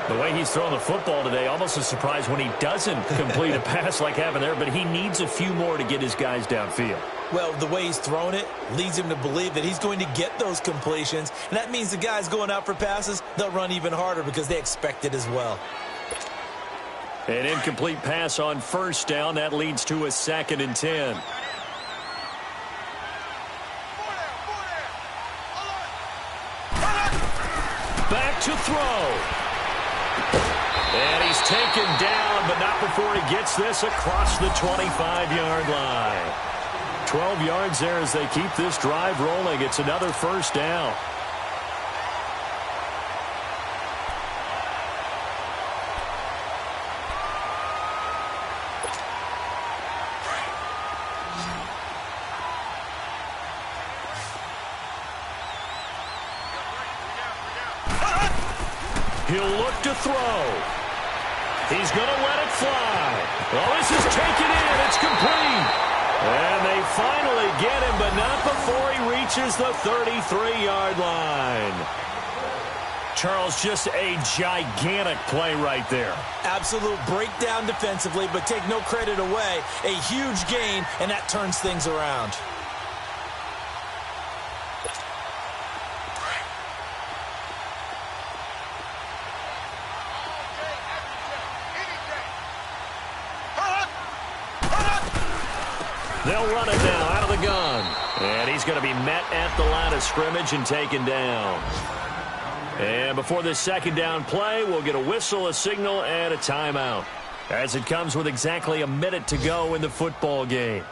The way he's throwing the football today, almost a surprise when he doesn't complete a pass like happened there, but he needs a few more to get his guys downfield. Well, the way he's thrown it leads him to believe that he's going to get those completions, and that means the guys going out for passes, they'll run even harder because they expect it as well. An incomplete pass on first down. That leads to a 2nd and 10. Back to throw. And he's taken down, but not before he gets this across the 25-yard line. 12 yards there as they keep this drive rolling. It's another first down. He'll look to throw. He's going to let it fly. Oh, this is taken in. It's complete. And they finally get him, but not before he reaches the 33-yard line. Charles, just a gigantic play right there. Absolute breakdown defensively, but take no credit away. A huge gain, and that turns things around. They'll run it now out of the gun. And he's going to be met at the line of scrimmage and taken down. And before this second down play, we'll get a whistle, a signal, and a timeout, as it comes with exactly a minute to go in the football game.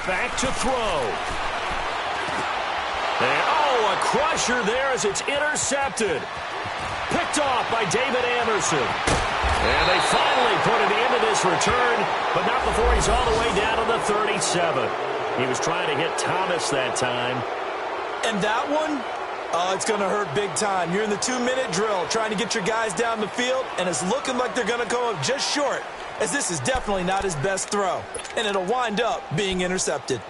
Back to throw. And, oh, a crusher there as it's intercepted. Picked off by David Anderson. And they finally put an end to this return, but not before he's all the way down to the 37. He was trying to hit Thomas that time. And that one, oh, it's going to hurt big time. You're in the 2-minute drill trying to get your guys down the field, and it's looking like they're going to come up just short, as this is definitely not his best throw, and it'll wind up being intercepted.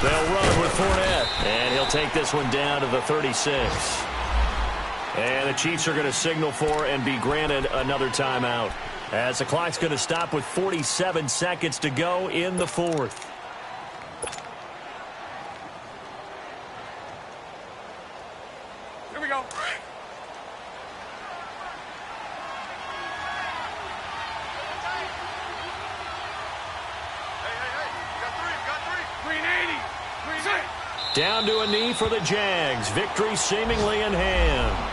They'll run with Fournette, and he'll take this one down to the 36. And the Chiefs are going to signal for and be granted another timeout, as the clock's going to stop with 47 seconds to go in the fourth. Here we go. Down to a knee for the Jags. Victory seemingly in hand.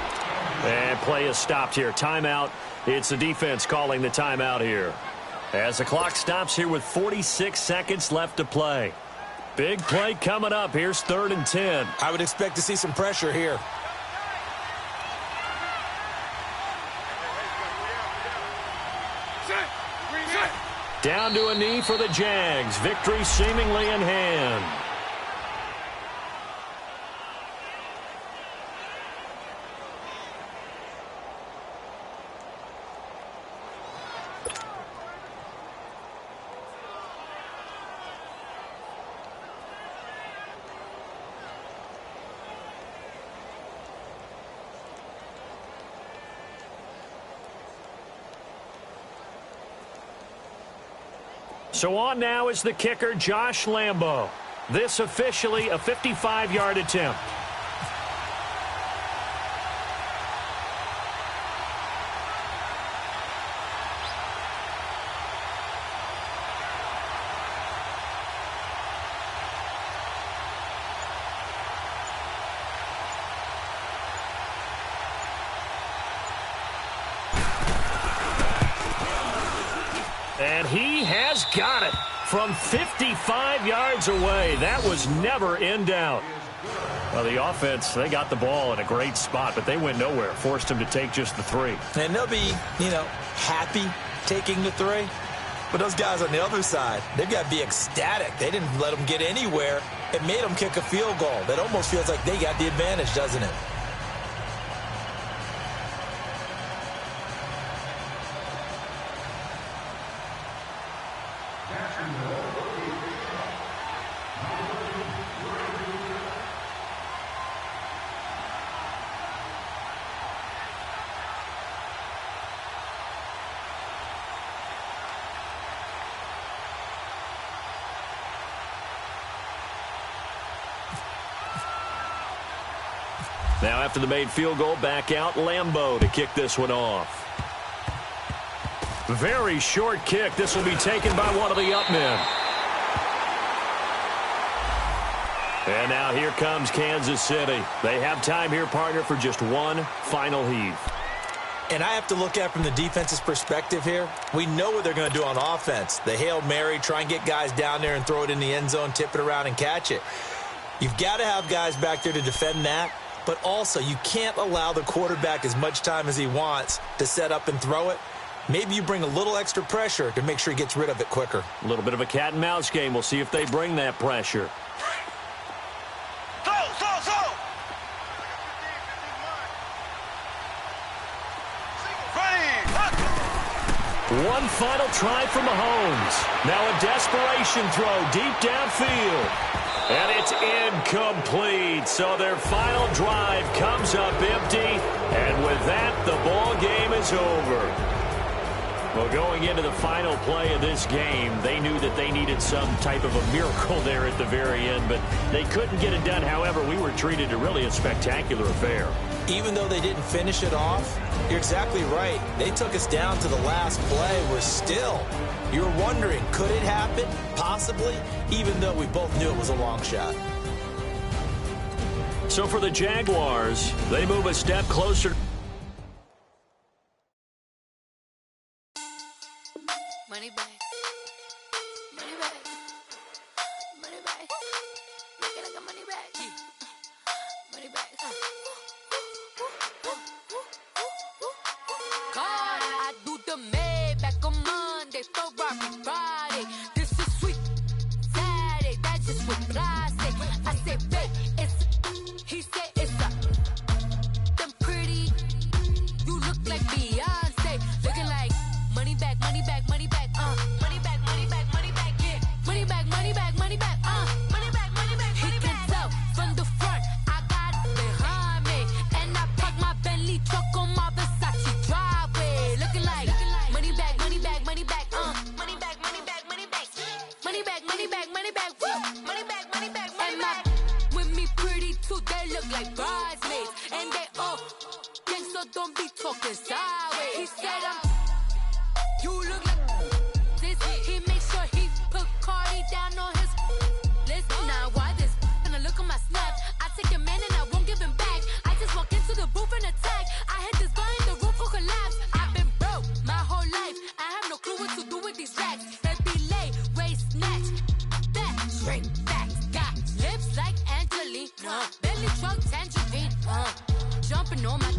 And play is stopped here. Timeout. It's the defense calling the timeout here, as the clock stops here with 46 seconds left to play. Big play coming up. Here's 3rd and 10. I would expect to see some pressure here. Down to a knee for the Jags. Victory seemingly in hand. So on now is the kicker, Josh Lambo. This officially a 55-yard attempt. And he has got it from 55 yards away. That was never in doubt. Well, the offense, they got the ball in a great spot, but they went nowhere. Forced him to take just the 3. And they'll be, happy taking the 3. But those guys on the other side, they've got to be ecstatic. They didn't let them get anywhere. It made them kick a field goal. That almost feels like they got the advantage, doesn't it? Now after the made field goal, back out Lambo to kick this one off. Very short kick. This will be taken by one of the up men. And now here comes Kansas City. They have time here, partner, for just one final heave. And I have to look at it from the defense's perspective here. We know what they're going to do on offense. The Hail Mary, try and get guys down there and throw it in the end zone, tip it around and catch it. You've got to have guys back there to defend that. But also, you can't allow the quarterback as much time as he wants to set up and throw it. Maybe you bring a little extra pressure to make sure he gets rid of it quicker. A little bit of a cat and mouse game. We'll see if they bring that pressure. One final try for Mahomes. Now a desperation throw deep downfield. And it's incomplete. So their final drive comes up empty. And with that, the ball game is over. Well, going into the final play of this game, they knew that they needed some type of a miracle there at the very end, but they couldn't get it done. However, we were treated to really a spectacular affair. Even though they didn't finish it off, you're exactly right. They took us down to the last play. We're still, you were wondering, could it happen? Possibly, even though we both knew it was a long shot. So for the Jaguars, they move a step closer. Money back. Money back. Money back. Make it like a money back. Yeah. Money back. God, I do the Maybach on Monday, Ferrari Friday. This is sweet Saturday. That's just what I say. I say, babe, it's. He said it's a. Them pretty. You look like Beyonce. Looking like money back, money back, money back. money back, money back, money back, woo. Money back, money back, money back. With me pretty too, they look like bridesmaids. And they all gang, so don't be talking sideways. He said you look like this. He make sure he put Cardi down on his list. Now why this? Gonna look at my snap. I take your man and I won't give him back. I just walk into the booth and attack. I hit this guy in the roof will collapse. I've been broke my whole life. I have no clue what to do with these racks. They be late, waist snatch, back, straight back. Got lips like Angelina, belly truck tangerine, jumping on my.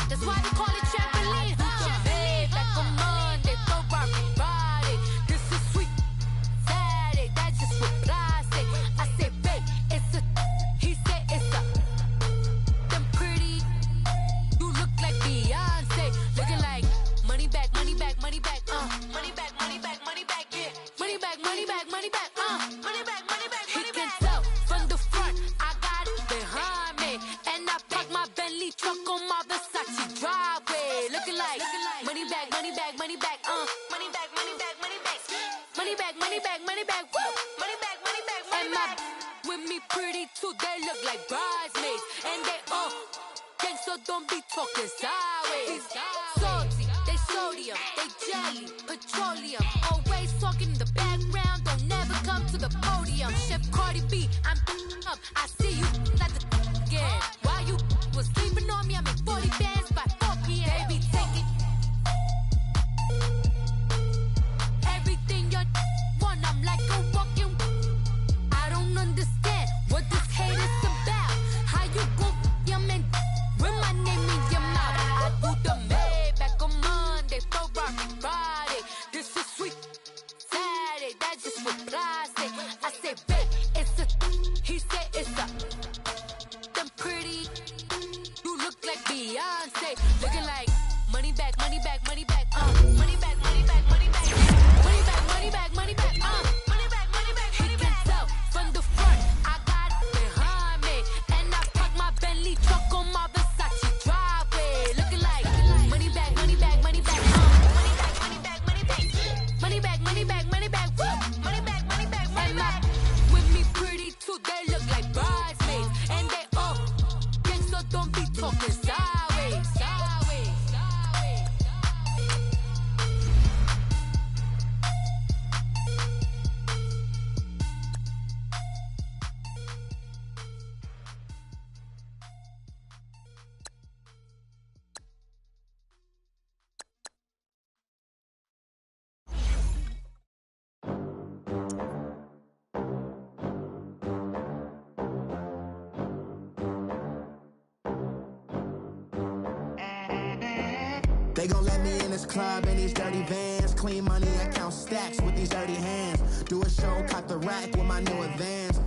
That's why they call it trampoline. Trampoline, back on Monday, throw rock Friday. This is sweet Saturday, that's just what plastic. I say, babe, it's a. He said it's a. Them pretty. You look like Beyonce, looking like money back, money back, money back, money back, money back, money back, yeah. Money back, money back, money back, money back, money back, money back. He can tell from the front, I got it behind me, and I park my Bentley truck on my Versace driveway, looking like money back, money back, money back, money back, money back, money back, money back, money back, money back, woo. Money back, money back, money back. With me pretty too, they look like bridesmaids, and they all gang, so don't be talking sideways. Salty, they sodium, they jelly, petroleum. Always talking in the background, don't never come to the podium. Chef Cardi B, I'm up. I see you at the again. While you was sleeping on me, I make 40 bands by 4 p.m. Baby, take it. Everything you want, I'm like a walking. I don't understand what this hate is about. How you go your man with my name in your mouth? I do the Maybach on Monday, for rock Friday. This is sweet Saturday, that's just what plastic. I say, babe, it's a. He said it's a. Them pretty. You look like Beyonce, looking like money back, money back, money back, money back, money back, money back, money back, money back, money back, money back, money back. He can tell from the front, I got it behind me, and I park my Bentley truck on my Versace driveway, looking like money back, money back, money back, money back, money back, money back, money back, money back, money back, woo. Money back, money back, money back. With me pretty too, they look like bridesmaids, and they all gang, so don't be talking sideways, sideways, sideways. They gon' let me in this club in these dirty vans. Clean money, I count stacks with these dirty hands. Do a show, cut the rack with my new advance.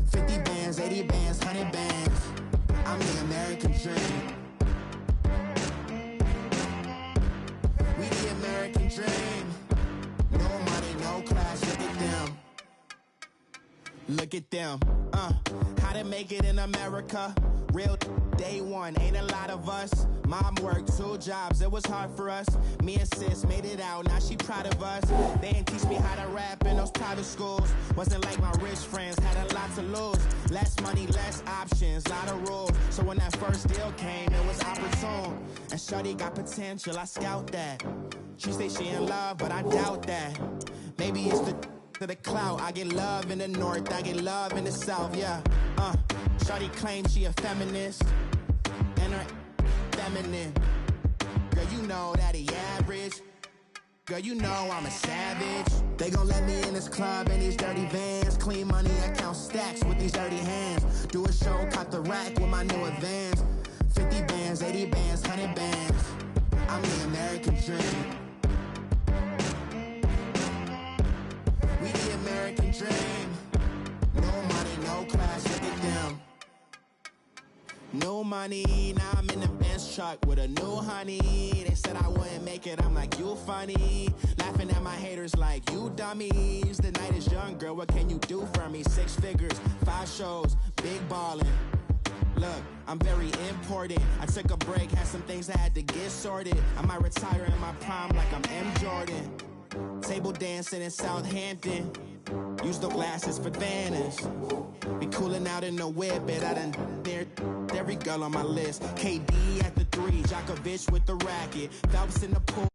50 bands, 80 bands, 100 bands. I'm the American dream. We the American dream. No money, no class, look at them. Look at them, how to make it in America. Real day one, ain't a lot of us. Mom worked 2 jobs, it was hard for us. Me and sis made it out, now she proud of us. They didn't teach me how to rap in those private schools. Wasn't like my rich friends, had a lot to lose. Less money, less options, lot of rules. So when that first deal came, it was opportune. And shorty got potential, I scout that. She say she in love, but I doubt that. Maybe it's to the clout. I get love in the north, I get love in the south, yeah. Shorty claims she a feminist, and her feminine. Girl, you know that he average. Girl, you know I'm a savage. They gon' let me in this club in these dirty vans. Clean money, I count stacks with these dirty hands. Do a show, cut the rack with my new advance. 50 bands, 80 bands, 100 bands. I'm the American dream. We the American dream. No money, no class, look at them. No money, now I'm in the Benz truck with a new honey. They said I wouldn't make it, I'm like, you funny. Laughing at my haters like, you dummies. The night is young, girl, what can you do for me? 6 figures, 5 shows, big ballin'. Look, I'm very important. I took a break, had some things I had to get sorted. I might retire in my prime like I'm M. Jordan. Table dancing in Southampton. Use the glasses for Vanish. Be cooling out in the whip, but I done there every girl on my list. KD at the 3, Djokovic with the racket. Phelps in the pool.